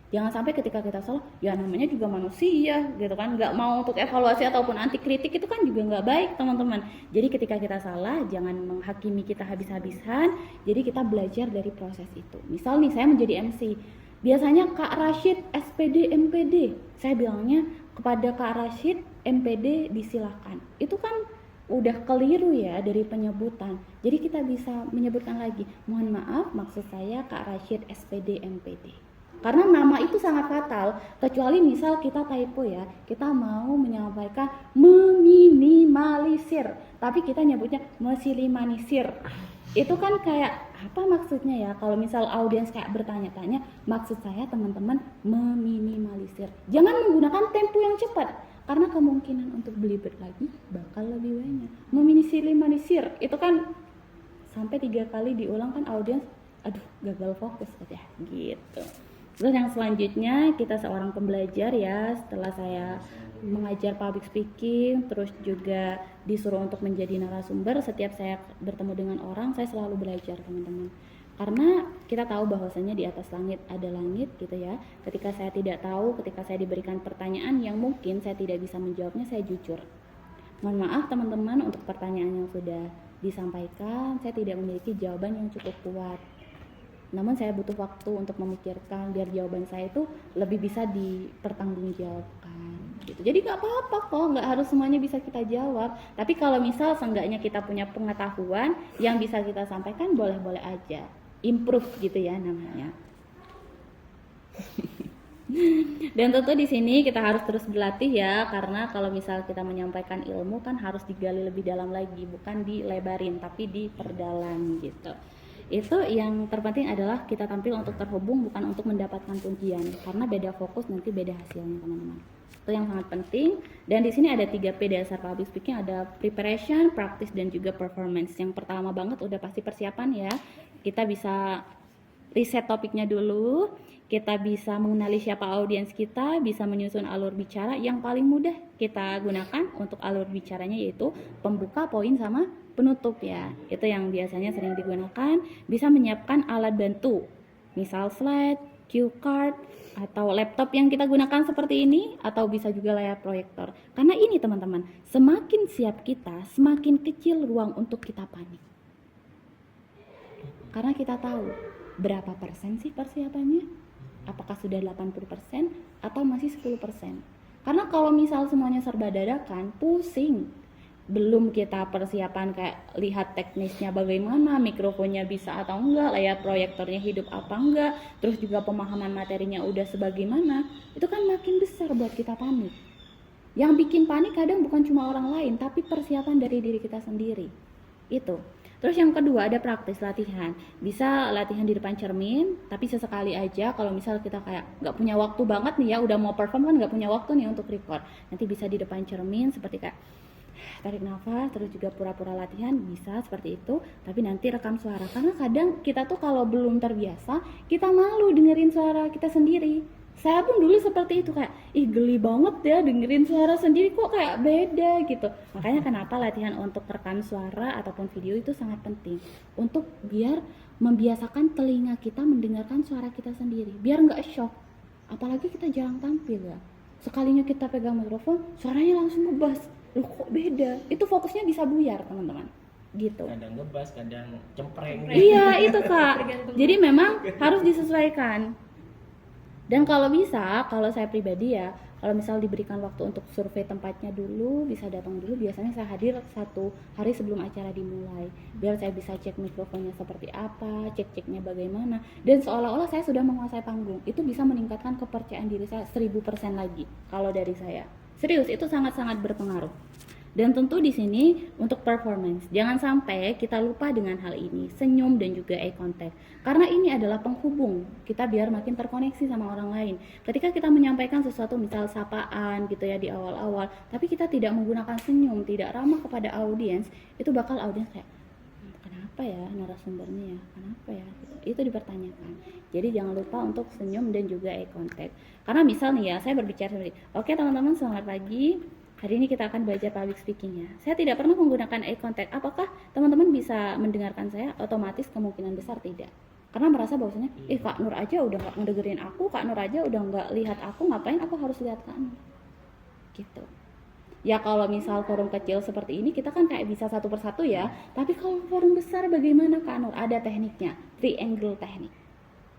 Jangan sampai ketika kita salah, ya namanya juga manusia gitu kan, nggak mau untuk evaluasi ataupun anti kritik itu kan juga nggak baik teman-teman. Jadi ketika kita salah, jangan menghakimi kita habis-habisan, jadi kita belajar dari proses itu. Misal nih saya menjadi MC, biasanya Kak Rashid SPD MPD, saya bilangnya kepada Kak Rashid MPD disilakan. Itu kan udah keliru ya dari penyebutan. Jadi kita bisa menyebutkan lagi, mohon maaf maksud saya Kak Rashid SPD MPD. Karena nama itu sangat fatal, kecuali misal kita typo ya, kita mau menyampaikan meminimalisir, tapi kita nyebutnya mesilimanisir. Itu kan kayak apa maksudnya ya? Kalau misal audiens kayak bertanya-tanya, maksud saya teman-teman meminimalisir. Jangan menggunakan tempo yang cepat, karena kemungkinan untuk belibet lagi bakal lebih banyak. Meminimalisir itu kan sampai 3 kali diulang kan audiens, aduh gagal fokus ya gitu. Terus yang selanjutnya kita seorang pembelajar ya, setelah saya mengajar public speaking, terus juga disuruh untuk menjadi narasumber, setiap saya bertemu dengan orang, saya selalu belajar teman-teman. Karena kita tahu bahwasanya di atas langit ada langit gitu ya. Ketika saya tidak tahu, ketika saya diberikan pertanyaan yang mungkin saya tidak bisa menjawabnya, saya jujur. Mohon maaf teman-teman untuk pertanyaan yang sudah disampaikan, saya tidak memiliki jawaban yang cukup kuat. Namun saya butuh waktu untuk memikirkan biar jawaban saya itu lebih bisa dipertanggungjawabkan gitu. Jadi nggak apa-apa kok, nggak harus semuanya bisa kita jawab. Tapi kalau misal seenggaknya kita punya pengetahuan yang bisa kita sampaikan, boleh-boleh aja. Improve gitu ya namanya. Dan tentu di sini kita harus terus berlatih ya, karena kalau misal kita menyampaikan ilmu kan harus digali lebih dalam lagi, bukan dilebarin tapi diperdalam gitu. Itu yang terpenting adalah kita tampil untuk terhubung, bukan untuk mendapatkan pujian, karena beda fokus nanti beda hasilnya teman-teman. Itu yang sangat penting. Dan di sini ada 3P dasar public speaking, ada preparation, practice, dan juga performance. Yang pertama banget udah pasti persiapan ya. Kita bisa riset topiknya dulu, kita bisa mengenali siapa audiens kita, bisa menyusun alur bicara. Yang paling mudah kita gunakan untuk alur bicaranya yaitu pembuka, poin, sama penutup ya. Itu yang biasanya sering digunakan. Bisa menyiapkan alat bantu, misal slide, cue card, atau laptop yang kita gunakan seperti ini, atau bisa juga layar proyektor. Karena ini teman-teman, semakin siap kita, semakin kecil ruang untuk kita panik. Karena kita tahu berapa persen sih persiapannya, apakah sudah 80% atau masih 10%. Karena kalau misal semuanya serba dadakan, pusing. Belum kita persiapan kayak lihat teknisnya bagaimana, mikrofonnya bisa atau enggak, layar proyektornya hidup apa enggak, terus juga pemahaman materinya udah sebagaimana, itu kan makin besar buat kita panik. Yang bikin panik kadang bukan cuma orang lain, tapi persiapan dari diri kita sendiri. Itu. Terus yang kedua ada praktis latihan. Bisa latihan di depan cermin, tapi sesekali aja. Kalau misal kita kayak nggak punya waktu banget nih ya, udah mau perform kan nggak punya waktu nih untuk record. Nanti bisa di depan cermin seperti kayak tarik nafas, terus juga pura-pura latihan, bisa seperti itu. Tapi nanti rekam suara, karena kadang kita tuh kalau belum terbiasa, kita malu dengerin suara kita sendiri. Saya pun dulu seperti itu, kayak geli banget ya dengerin suara sendiri, kok kayak beda gitu. Makanya kenapa latihan untuk rekam suara ataupun video itu sangat penting, untuk biar membiasakan telinga kita mendengarkan suara kita sendiri, biar nggak shock. Apalagi kita jarang tampil ya, sekalinya kita pegang mikrofon suaranya langsung ngebas, loh kok beda, itu fokusnya bisa buyar teman-teman gitu. Kadang ngebas, kadang cempreng. Iya itu kak, jadi memang harus disesuaikan. Dan kalau bisa, kalau saya pribadi ya, kalau misal diberikan waktu untuk survei tempatnya dulu, bisa datang dulu. Biasanya saya hadir 1 hari sebelum acara dimulai, biar saya bisa cek mikrofonnya seperti apa, cek-ceknya bagaimana, dan seolah-olah saya sudah menguasai panggung. Itu bisa meningkatkan kepercayaan diri saya 1000% lagi. Kalau dari saya, serius itu sangat-sangat berpengaruh. Dan tentu di sini untuk performance, jangan sampai kita lupa dengan hal ini, senyum dan juga eye contact. Karena ini adalah penghubung kita biar makin terkoneksi sama orang lain. Ketika kita menyampaikan sesuatu misal sapaan gitu ya di awal-awal, tapi kita tidak menggunakan senyum, tidak ramah kepada audiens, itu bakal audiens kayak kenapa ya narasumbernya ya, kenapa ya, itu dipertanyakan. Jadi jangan lupa untuk senyum dan juga eye contact. Karena misal nih ya, saya berbicara sendiri, oke teman-teman selamat pagi, hari ini kita akan belajar public speaking ya. Saya tidak pernah menggunakan eye contact. Apakah teman-teman bisa mendengarkan saya? Otomatis kemungkinan besar tidak. Karena merasa bahwasanya, Kak Nur aja udah nggak ngedengerin aku, Kak Nur aja udah nggak lihat aku, ngapain aku harus lihat Kak Nur? Gitu. Ya kalau misal forum kecil seperti ini kita kan kayak bisa satu persatu ya. Tapi kalau forum besar bagaimana Kak Nur? Ada tekniknya, triangle teknik.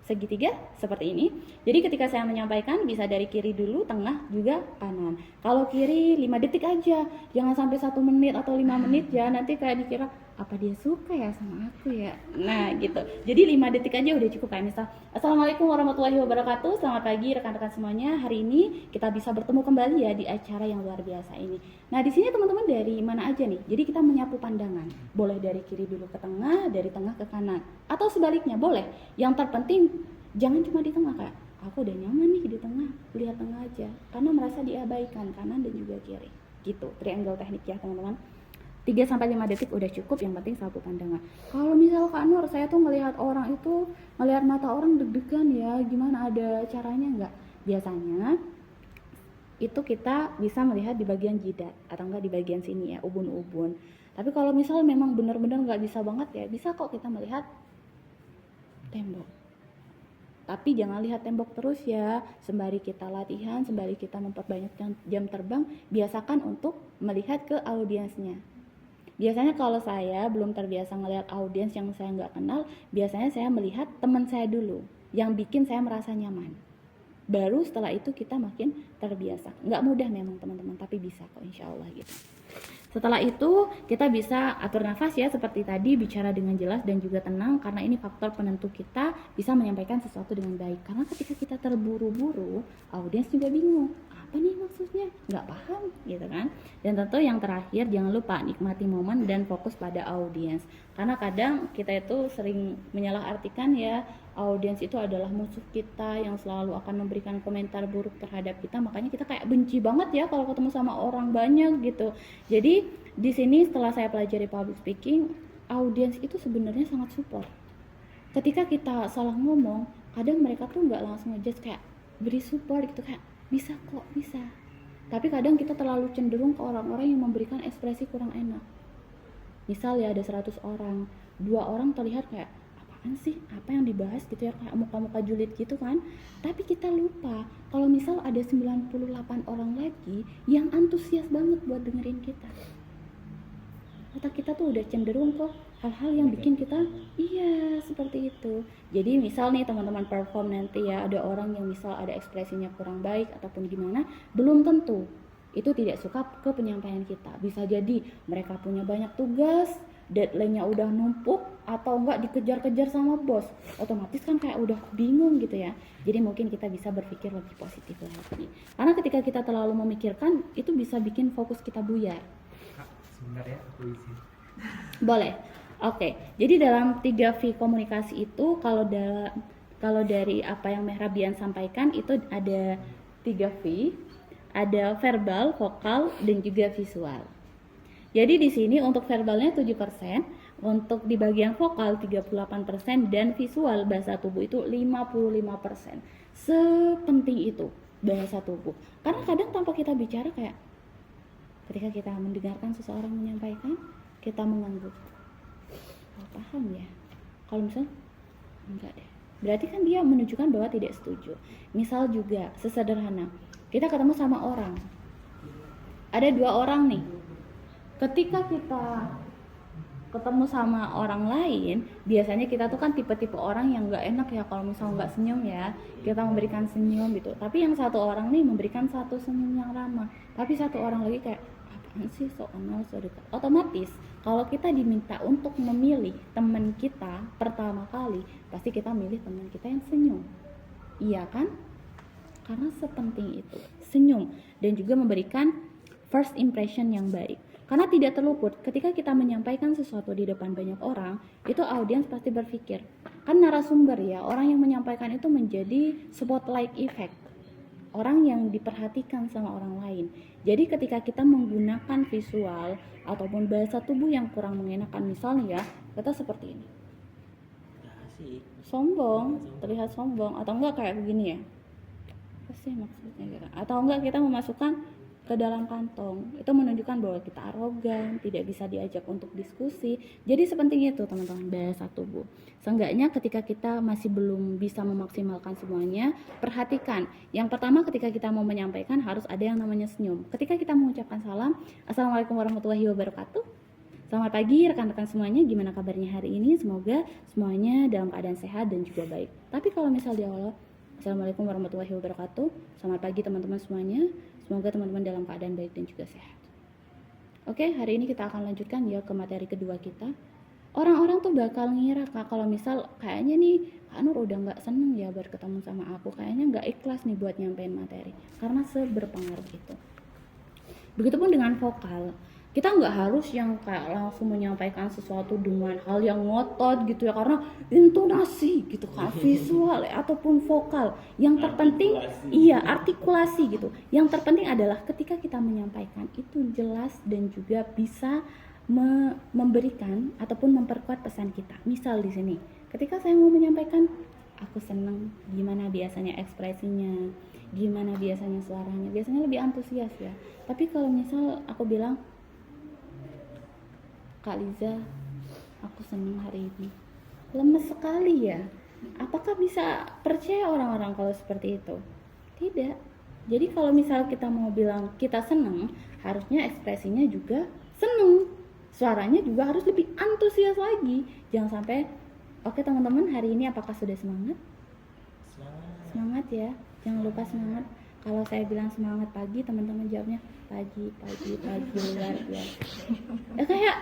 Segitiga seperti ini. Jadi ketika saya menyampaikan bisa dari kiri dulu, tengah juga kanan. Kalau kiri 5 detik aja, jangan sampai 1 menit atau 5 menit ya, nanti kayak dikira apa dia suka ya sama aku ya. Nah gitu, jadi 5 detik aja udah cukup. Kayak misal, assalamualaikum warahmatullahi wabarakatuh, selamat pagi rekan-rekan semuanya. Hari ini kita bisa bertemu kembali ya di acara yang luar biasa ini. Nah di sini teman-teman dari mana aja nih, jadi kita menyapu pandangan, boleh dari kiri dulu ke tengah, dari tengah ke kanan, atau sebaliknya boleh. Yang terpenting jangan cuma di tengah, kayak aku udah nyaman nih di tengah, lihat tengah aja, karena merasa diabaikan kanan dan juga kiri gitu. Triangle teknik ya teman-teman. 3-5 detik udah cukup, yang penting sapu pandangan. Kalau misal Kak Nur, saya tuh melihat orang itu, melihat mata orang deg-degan ya, gimana, ada caranya nggak? Biasanya itu kita bisa melihat di bagian jidat atau enggak di bagian sini ya, ubun-ubun. Tapi kalau misal memang benar-benar nggak bisa banget ya, bisa kok kita melihat tembok. Tapi jangan lihat tembok terus ya, sembari kita latihan, sembari kita memperbanyak jam terbang, biasakan untuk melihat ke audiensnya. Biasanya kalau saya belum terbiasa ngelihat audiens yang saya nggak kenal, biasanya saya melihat teman saya dulu, yang bikin saya merasa nyaman. Baru setelah itu kita makin terbiasa. Nggak mudah memang teman-teman, tapi bisa kok insya Allah gitu. Setelah itu kita bisa atur nafas ya, seperti tadi, bicara dengan jelas dan juga tenang, karena ini faktor penentu kita bisa menyampaikan sesuatu dengan baik. Karena ketika kita terburu-buru, audiens juga bingung, apa nih maksudnya, nggak paham gitu kan. Dan tentu yang terakhir, jangan lupa nikmati momen dan fokus pada audiens, karena kadang kita itu sering menyalahartikan ya, audiens itu adalah musuh kita yang selalu akan memberikan komentar buruk terhadap kita, makanya kita kayak benci banget ya kalau ketemu sama orang banyak gitu. Jadi di sini setelah saya pelajari public speaking, audiens itu sebenarnya sangat support. Ketika kita salah ngomong, kadang mereka tuh nggak langsung ngejudge, kayak beri support gitu, kayak bisa kok, bisa. Tapi kadang kita terlalu cenderung ke orang-orang yang memberikan ekspresi kurang enak. Misal ya ada 100 orang, 2 orang terlihat kayak apaan sih, apa yang dibahas gitu ya, kayak muka-muka julid gitu kan. Tapi kita lupa kalau misal ada 98 orang lagi yang antusias banget buat dengerin kita. Otak kita tuh udah cenderung ke hal-hal yang bikin kita iya seperti itu. Jadi misal nih teman-teman perform nanti ya, ada orang yang misal ada ekspresinya kurang baik ataupun gimana, belum tentu itu tidak suka ke penyampaian kita. Bisa jadi mereka punya banyak tugas, deadline-nya udah numpuk, atau enggak dikejar-kejar sama bos, otomatis kan kayak udah bingung gitu ya. Jadi mungkin kita bisa berpikir lebih positif lagi, karena ketika kita terlalu memikirkan, itu bisa bikin fokus kita buyar. Kak, sebentar ya, aku izin. Boleh. Oke, jadi dalam 3V komunikasi itu, kalau dari apa yang Mehrabian sampaikan, itu ada 3V, ada verbal, vokal, dan juga visual. Jadi di sini untuk verbalnya 7%, untuk di bagian vokal 38%, dan visual bahasa tubuh itu 55%. Sepenting itu bahasa tubuh. Karena kadang tanpa kita bicara, kayak ketika kita mendengarkan seseorang menyampaikan, kita mengangguk, oh, paham ya. Kalau misalnya enggak deh, berarti kan dia menunjukkan bahwa tidak setuju. Misal juga sesederhana, kita ketemu sama orang, ada 2 orang nih. Ketika kita ketemu sama orang lain, biasanya kita tuh kan tipe-tipe orang yang nggak enak ya kalau misalnya nggak senyum ya, kita memberikan senyum gitu. Tapi yang satu orang nih memberikan satu senyum yang ramah, tapi satu orang lagi kayak apaan sih, sok kenal, sok dekat. Otomatis kalau kita diminta untuk memilih teman kita pertama kali, pasti kita milih teman kita yang senyum, iya kan? Karena sepenting itu senyum, dan juga memberikan first impression yang baik. Karena tidak terluput, ketika kita menyampaikan sesuatu di depan banyak orang, itu audiens pasti berpikir, kan narasumber ya, orang yang menyampaikan itu menjadi spotlight effect, orang yang diperhatikan sama orang lain. Jadi ketika kita menggunakan visual ataupun bahasa tubuh yang kurang mengenakan, misalnya ya, kita seperti ini, Asik. sombong, terlihat sombong, atau enggak kayak begini ya, apa sih maksudnya gitu. Atau enggak kita memasukkan ke dalam kantong, itu menunjukkan bahwa kita arogan, tidak bisa diajak untuk diskusi. Jadi sepenting itu teman-teman bahasa tubuh. Seenggaknya ketika kita masih belum bisa memaksimalkan semuanya, perhatikan. Yang pertama, ketika kita mau menyampaikan harus ada yang namanya senyum. Ketika kita mengucapkan salam, assalamualaikum warahmatullahi wabarakatuh, selamat pagi rekan-rekan semuanya, gimana kabarnya hari ini? Semoga semuanya dalam keadaan sehat dan juga baik. Tapi kalau misal di awal, assalamualaikum warahmatullahi wabarakatuh, selamat pagi teman-teman semuanya, semoga teman-teman dalam keadaan baik dan juga sehat. Oke, hari ini kita akan lanjutkan ya ke materi kedua kita. Orang-orang tuh bakal ngira Kak, kalau misal kayaknya nih Kak Nur udah nggak seneng ya berketemu sama aku, kayaknya nggak ikhlas nih buat nyampein materi, karena seberpengaruh itu. Begitupun dengan vokal, kita nggak harus yang kayak langsung menyampaikan sesuatu dengan hal yang ngotot gitu ya, karena intonasi gitu kan, visual ataupun vokal. Yang terpenting artikulasi gitu. Yang terpenting adalah ketika kita menyampaikan itu jelas dan juga bisa memberikan ataupun memperkuat pesan kita. Misal di sini, ketika saya mau menyampaikan aku seneng, gimana biasanya ekspresinya, gimana biasanya suaranya, biasanya lebih antusias ya. Tapi kalau misal aku bilang, Kak Liza, aku seneng hari ini, lemes sekali ya. Apakah bisa percaya orang-orang kalau seperti itu? Tidak. Jadi kalau misal kita mau bilang kita seneng, harusnya ekspresinya juga seneng, suaranya juga harus lebih antusias lagi. Jangan sampai, oke teman-teman, hari ini apakah sudah semangat? Semangat ya, jangan lupa semangat. Kalau saya bilang semangat pagi, teman-teman jawabnya pagi luar biasa. Ya kayak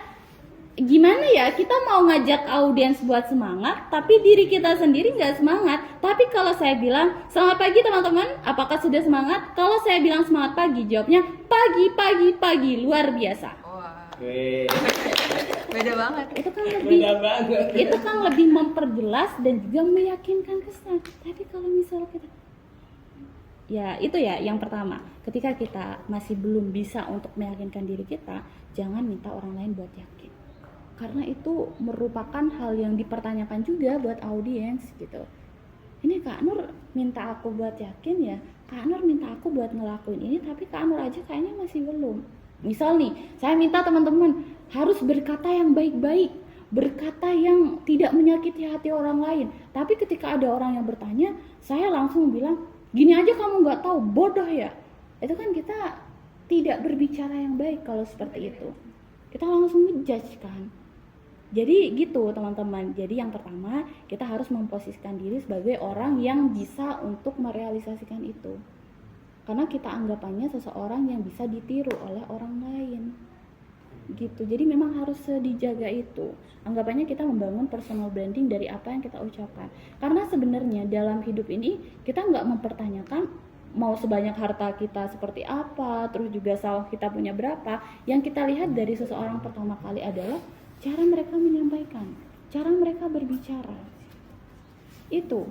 gimana ya, kita mau ngajak audiens buat semangat, tapi diri kita sendiri nggak semangat. Tapi kalau saya bilang selamat pagi teman-teman, apakah sudah semangat? Kalau saya bilang semangat pagi, jawabnya pagi luar biasa. Beda banget. Itu kan lebih memperjelas dan juga meyakinkan kesan. Tapi kalau misal kita, ya itu ya yang pertama, ketika kita masih belum bisa untuk meyakinkan diri kita, jangan minta orang lain buat yakin, karena itu merupakan hal yang dipertanyakan juga buat audiens gitu. Ini Kak Nur minta aku buat yakin ya, Kak Nur minta aku buat ngelakuin ini, tapi Kak Nur aja kayaknya masih belum. Misal nih, saya minta teman-teman harus berkata yang baik-baik, berkata yang tidak menyakiti hati orang lain. Tapi ketika ada orang yang bertanya, saya langsung bilang, gini aja kamu nggak tahu, bodoh ya. Itu kan kita tidak berbicara yang baik kalau seperti itu. Kita langsung ngejudge kan. Jadi gitu teman-teman. Jadi yang pertama, kita harus memposisikan diri sebagai orang yang bisa untuk merealisasikan itu. Karena kita anggapannya seseorang yang bisa ditiru oleh orang lain gitu. Jadi memang harus dijaga itu. Anggapannya kita membangun personal branding dari apa yang kita ucapkan. Karena sebenarnya dalam hidup ini kita nggak mempertanyakan mau sebanyak harta kita seperti apa, terus juga sawah kita punya berapa. Yang kita lihat dari seseorang pertama kali adalah cara mereka menyampaikan, cara mereka berbicara. Itu.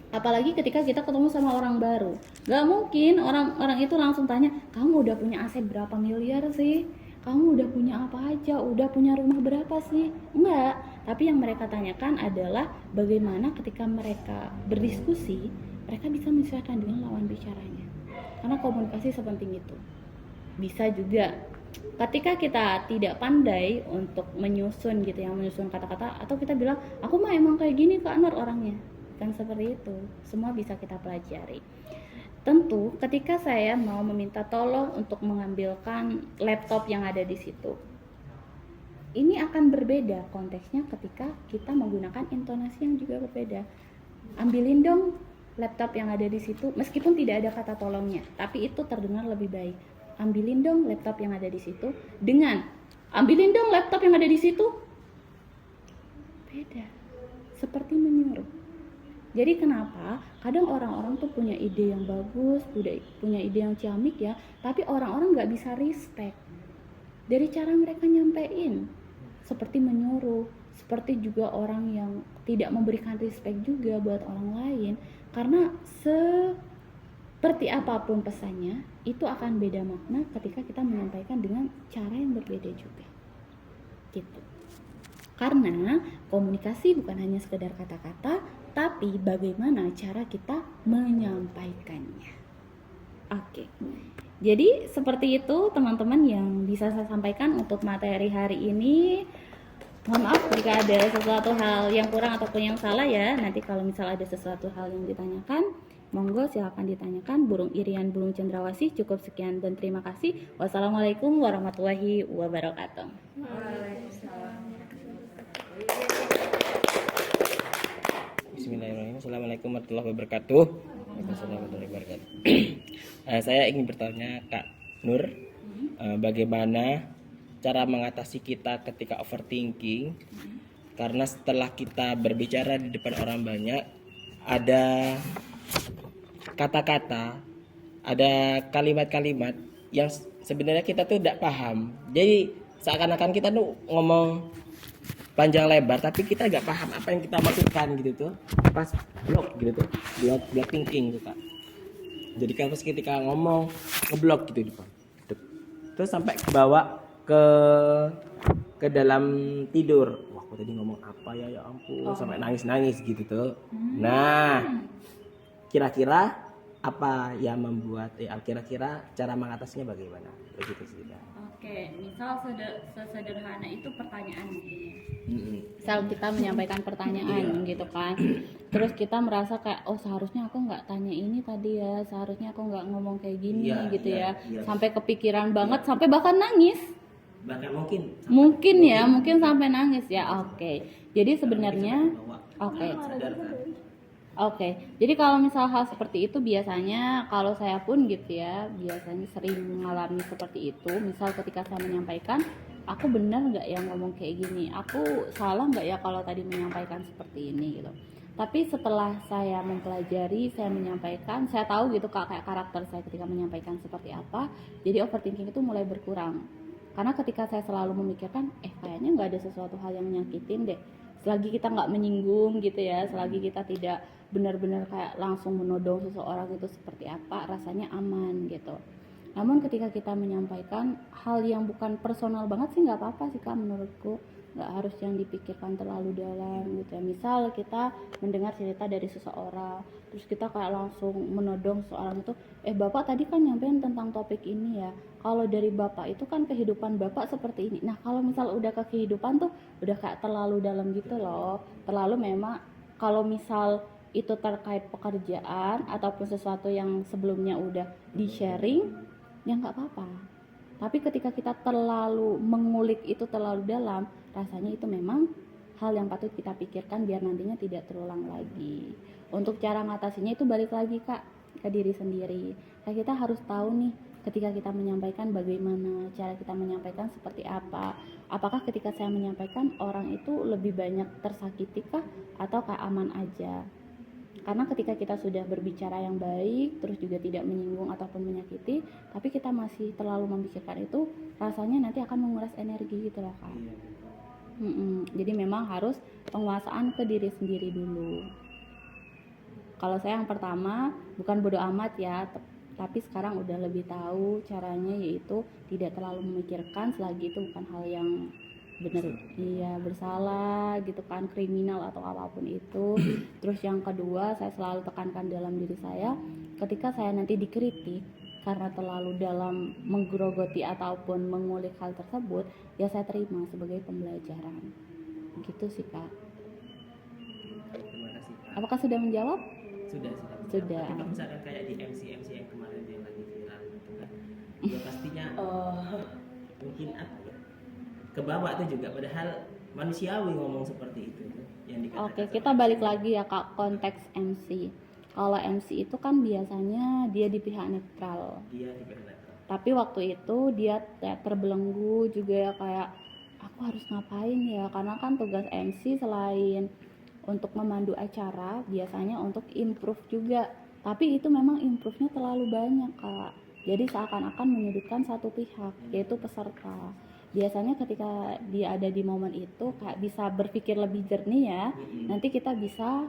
Apalagi ketika kita ketemu sama orang baru, gak mungkin orang itu langsung tanya, kamu udah punya aset berapa miliar sih? Kamu udah punya apa aja? Udah punya rumah berapa sih? Enggak. Tapi yang mereka tanyakan adalah bagaimana ketika mereka berdiskusi, mereka bisa menyesuaikan dengan lawan bicaranya. Karena komunikasi sepenting itu. Bisa juga ketika kita tidak pandai untuk menyusun gitu ya, menyusun kata-kata, atau kita bilang, aku mah emang kayak gini Kak Nur orangnya. Kan seperti itu, semua bisa kita pelajari. Tentu ketika saya mau meminta tolong untuk mengambilkan laptop yang ada di situ, ini akan berbeda konteksnya ketika kita menggunakan intonasi yang juga berbeda. Ambilin dong laptop yang ada di situ, meskipun tidak ada kata tolongnya, tapi itu terdengar lebih baik. Ambilin dong laptop yang ada di situ dengan ambilin dong laptop yang ada di situ, beda, seperti menyuruh. Jadi kenapa kadang orang-orang tuh punya ide yang bagus, punya ide yang ciamik ya, tapi orang-orang nggak bisa respect dari cara mereka nyampein, seperti menyuruh, seperti juga orang yang tidak memberikan respect juga buat orang lain. Karena seperti apapun pesannya, itu akan beda makna ketika kita menyampaikan dengan cara yang berbeda juga. Gitu. Karena komunikasi bukan hanya sekedar kata-kata, tapi bagaimana cara kita menyampaikannya. Oke. Jadi seperti itu teman-teman yang bisa saya sampaikan untuk materi hari ini. Mohon maaf jika ada sesuatu hal yang kurang ataupun yang salah ya. Nanti kalau misal ada sesuatu hal yang ditanyakan, monggo silakan ditanyakan. Burung Irian, Burung Cendrawasih, cukup sekian dan terima kasih. Wassalamualaikum warahmatullahi wabarakatuh. Bismillahirrahmanirrahim. Assalamualaikum warahmatullahi wabarakatuh. Waalaikumsalam warahmatullahi wabarakatuh. Saya ingin bertanya Kak Nur, bagaimana cara mengatasi kita ketika overthinking. Karena setelah kita berbicara di depan orang banyak, ada kata-kata, ada kalimat-kalimat yang sebenarnya kita tuh tidak paham. Jadi seakan-akan kita tuh ngomong panjang lebar tapi kita nggak paham apa yang kita maksudkan gitu tuh. Pas blok gitu tuh, blok thinking gitu Kak. Jadi kan pas ketika ngomong ngeblok gitu depan. Terus sampai bawa ke dalam tidur. Wah, aku tadi ngomong apa ya ampun, sampai nangis-nangis gitu tuh. Nah, kira-kira apa yang membuat kira-kira cara mengatasinya bagaimana? Begitu sih. Oke, misal sesederhana itu pertanyaan mungkin ya. Mm-mm. Misal kita menyampaikan pertanyaan gitu kan, terus kita merasa kayak oh seharusnya aku nggak tanya ini tadi ya, seharusnya aku nggak ngomong kayak gini Iya, gitu iya, ya, iya. sampai kepikiran banget, sampai bahkan nangis. Bahkan Mungkin sampai nangis ya. Oke, jadi sebenarnya Oke, jadi kalau misal hal seperti itu biasanya kalau saya pun gitu ya, biasanya sering mengalami seperti itu. Misal ketika saya menyampaikan, aku benar nggak yang ngomong kayak gini? Aku salah nggak ya kalau tadi menyampaikan seperti ini gitu. Tapi setelah saya mempelajari, saya menyampaikan, saya tahu gitu kayak karakter saya ketika menyampaikan seperti apa. Jadi overthinking itu mulai berkurang. Karena ketika saya selalu memikirkan, kayaknya nggak ada sesuatu hal yang nyakitin deh. Selagi kita nggak menyinggung gitu ya, selagi kita tidak benar-benar kayak langsung menodong seseorang itu seperti apa, rasanya aman gitu. Namun ketika kita menyampaikan hal yang bukan personal banget sih nggak apa-apa sih Kak menurutku, nggak harus yang dipikirkan terlalu dalam gitu ya. Misal kita mendengar cerita dari seseorang, terus kita kayak langsung menodong seseorang itu, Bapak tadi kan nyampein tentang topik ini ya, kalau dari Bapak itu kan kehidupan Bapak seperti ini. Nah kalau misal udah ke kehidupan tuh udah kayak terlalu dalam gitu loh, terlalu memang kalau misal itu terkait pekerjaan ataupun sesuatu yang sebelumnya udah di sharing ya nggak apa-apa. Tapi ketika kita terlalu mengulik itu terlalu dalam, rasanya itu memang hal yang patut kita pikirkan biar nantinya tidak terulang lagi. Untuk cara ngatasinya itu balik lagi Kak ke diri sendiri. Kita harus tahu nih ketika kita menyampaikan bagaimana cara kita menyampaikan seperti apa. Apakah ketika saya menyampaikan orang itu lebih banyak tersakiti kah atau kayak aman aja? Karena ketika kita sudah berbicara yang baik, terus juga tidak menyinggung ataupun menyakiti, tapi kita masih terlalu memikirkan itu, rasanya nanti akan menguras energi gitu loh Kak. Jadi memang harus penguasaan ke diri sendiri dulu. Kalau saya yang pertama, bukan bodo amat ya, tapi sekarang udah lebih tahu caranya, yaitu tidak terlalu memikirkan selagi itu bukan hal yang bener bersalah gitu kan, kriminal atau apapun itu. Terus yang kedua, saya selalu tekankan dalam diri saya, ketika saya nanti dikritik karena terlalu dalam menggerogoti ataupun mengulik hal tersebut, ya saya terima sebagai pembelajaran gitu sih Kak. Terima kasih Kak. Apakah sudah menjawab? Sudah. Sudah. Tapi kalau misalkan kayak di MC yang kemarin yang lagi viral gitu kan, ya pastinya mungkin apa ya, kebawa tuh juga, padahal manusiawi ngomong seperti itu yang dikatakan. Oke, kita balik lagi ya Kak, konteks MC. Kalau MC itu kan biasanya dia di pihak netral. Dia di pihak netral. Tapi waktu itu dia terbelenggu juga ya, kayak aku harus ngapain ya, karena kan tugas MC selain untuk memandu acara, biasanya untuk improve juga. Tapi itu memang improve-nya terlalu banyak Kak. Jadi seakan-akan menyudutkan satu pihak, yaitu peserta. Biasanya ketika dia ada di momen itu kayak bisa berpikir lebih jernih ya. Nanti kita bisa,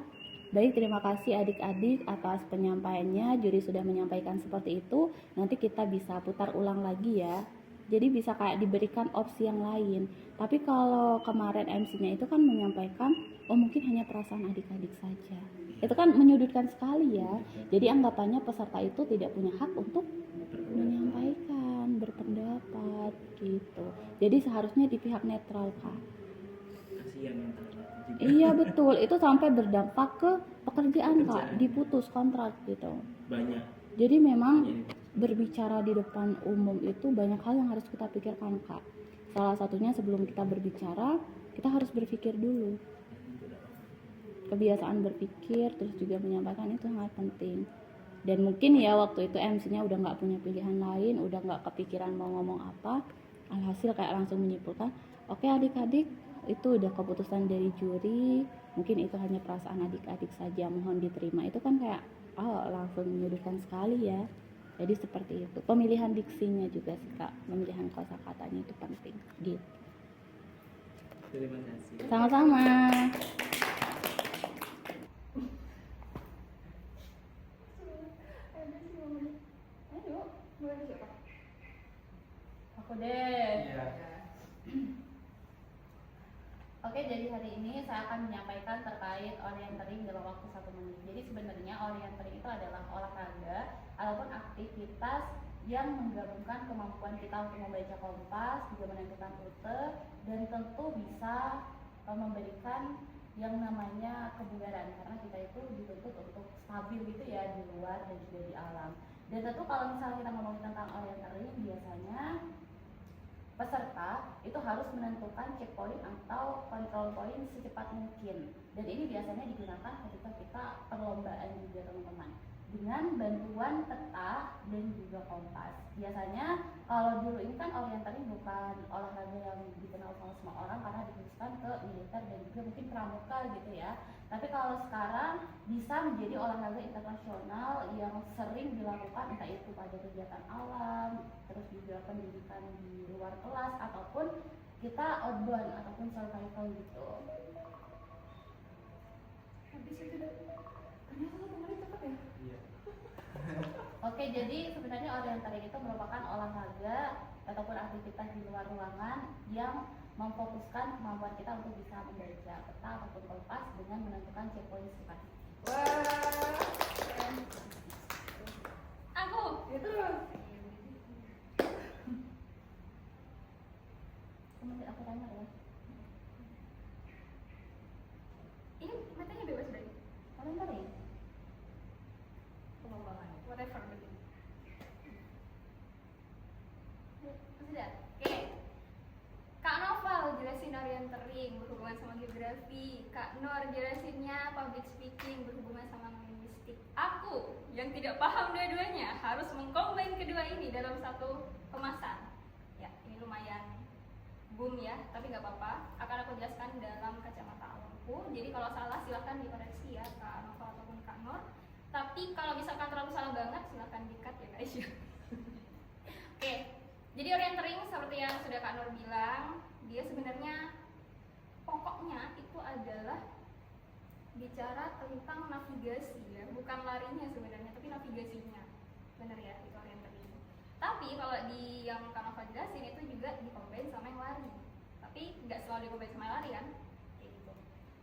baik terima kasih adik-adik atas penyampaiannya, juri sudah menyampaikan seperti itu, nanti kita bisa putar ulang lagi ya. Jadi bisa kayak diberikan opsi yang lain. Tapi kalau kemarin MC-nya itu kan menyampaikan, mungkin hanya perasaan adik-adik saja. Itu kan menyudutkan sekali ya. Jadi anggapannya peserta itu tidak punya hak untuk menyampaikan, berpendapat gitu. Jadi seharusnya di pihak netral Kak. Kasihan mental juga. Iya betul, itu sampai berdampak ke pekerjaan Kak, diputus kontrak gitu. Banyak. Jadi memang berbicara di depan umum itu banyak hal yang harus kita pikirkan Kak. Salah satunya sebelum kita berbicara, kita harus berpikir dulu. Kebiasaan berpikir terus juga menyampaikan itu sangat penting. Dan mungkin ya waktu itu MC-nya udah nggak punya pilihan lain, udah nggak kepikiran mau ngomong apa, Alhasil kayak langsung menyimpulkan, oke adik-adik, itu udah keputusan dari juri, mungkin itu hanya perasaan adik-adik saja, mohon diterima. Itu kan kayak langsung menyudutkan sekali ya. Jadi seperti itu. Pemilihan diksinya juga sih Kak, pemilihan kosakatanya itu penting gitu. Terima kasih. Sama-sama. Ayo, boleh siapa? Aku deh. Iya. Oke, jadi hari ini saya akan menyampaikan terkait orientering dalam waktu 1 menit. Jadi sebenarnya orientering itu adalah olahraga ataupun aktivitas yang menggabungkan kemampuan kita untuk membaca kompas, juga menentukan rute, dan tentu bisa memberikan yang namanya kebugaran, karena kita itu dituntut untuk stabil gitu ya di luar dan juga di alam. Dan tentu kalau misalnya kita ngomongin tentang orientering, biasanya peserta itu harus menentukan checkpoint atau control point secepat mungkin, dan ini biasanya digunakan ketika kita perlombaan juga teman-teman, dengan bantuan peta dan juga kompas. Biasanya kalau dulu ini kan orientering bukan olahraga yang dikenal sama semua orang karena dikhususkan ke militer dan juga mungkin pramuka gitu ya. Tapi kalau sekarang bisa menjadi olahraga internasional yang sering dilakukan, entah itu pada kegiatan alam, terus juga pendidikan di luar kelas, ataupun kita outbound ataupun survival gitu. Habis itu udah. Ternyata lo kemarin cepet ya? Iya. Oke, jadi sebenarnya orientering itu merupakan olahraga ataupun aktivitas di luar ruangan yang memfokuskan kemampuan kita untuk bisa membaca peta ataupun kompas dengan menentukan checkpoint sifat. Wah, keren. Aku Itu. kemudian aku tanya ya, Ini matanya bebas berarti. orientering Pengembangan. Whatever begitu. sudah. Oke. Kak Noval jelasin orientering berhubungan sama geografi. Kak Nur jelasinnya public speaking berhubungan sama linguistik. Aku yang tidak paham dua-duanya harus mengcombine kedua ini dalam satu kemasan. Ya, ini lumayan boom ya, tapi nggak apa-apa. Akan aku jelaskan dalam kacamata alamku. Jadi kalau salah silahkan dikoreksi ya Kak Noval ataupun Kak Nur. Tapi kalau misalkan terlalu salah banget silahkan di-cut ya guys ya. Oke. Jadi orientering seperti yang sudah Kak Nur bilang, dia sebenarnya pokoknya itu adalah bicara tentang navigasi ya, bukan larinya sebenarnya, tapi navigasinya. Benar ya, itu orientering. Tapi kalau di yang Kak Nova jelasin itu juga dikombin sama yang lari. Tapi nggak selalu dikombin sama yang lari kan? Kayak gitu.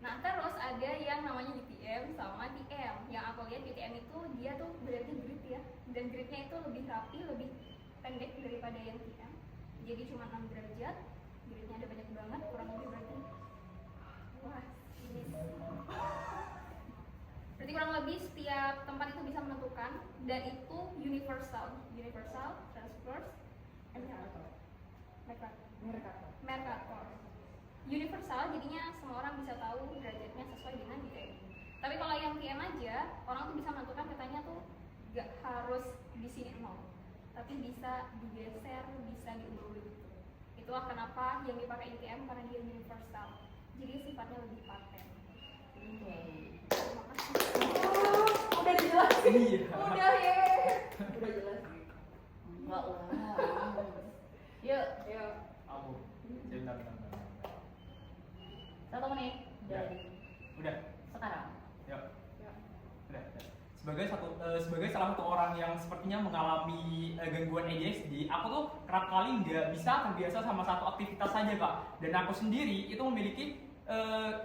Nah terus ada yang namanya UTM sama TM. Yang aku lihat UTM itu dia tuh berarti grid ya, dan gridnya itu lebih rapi, lebih pendek daripada yang TM. Jadi cuma 6 derajat, gridnya ada banyak banget, kurang lebih berarti wah ini berarti kurang lebih setiap tempat itu bisa menentukan, dan itu universal transverse and Mercator. Universal jadinya semua orang bisa tahu derajatnya sesuai dengan UTM. Tapi kalau yang TM aja, orang tuh bisa menentukan katanya tuh gak harus di sini 0, tapi bisa digeser, bisa diundur gitu. Itulah kenapa yang dipakai UTM, karena dia universal. Jadi sifatnya lebih paten. Terima kasih. Udah dijelasin. Iya. Udah ya. Udah jelas. Enggak lah. Yuk, Yuk. Aku. Bentar. 1 menit Ya. dari Udah. sekarang. Yuk. Udah. Sebagai salah satu orang yang sepertinya mengalami gangguan ADHD, aku tuh kerap kali nggak bisa terbiasa sama satu aktivitas saja Kak. Dan aku sendiri itu memiliki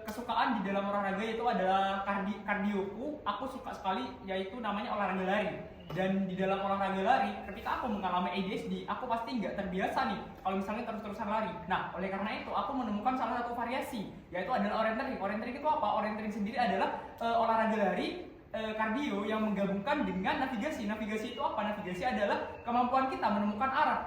kesukaan di dalam olahraga, yaitu adalah kardioku. Aku suka sekali, yaitu namanya olahraga lari. Dan di dalam olahraga lari, ketika aku mengalami ADHD, aku pasti nggak terbiasa nih kalau misalnya terus-terusan lari. Nah, oleh karena itu aku menemukan salah satu variasi, yaitu adalah orientering. Orientering itu apa? Orientering sendiri adalah olahraga lari kardio yang menggabungkan dengan navigasi. Navigasi itu apa? Navigasi adalah kemampuan kita menemukan arah.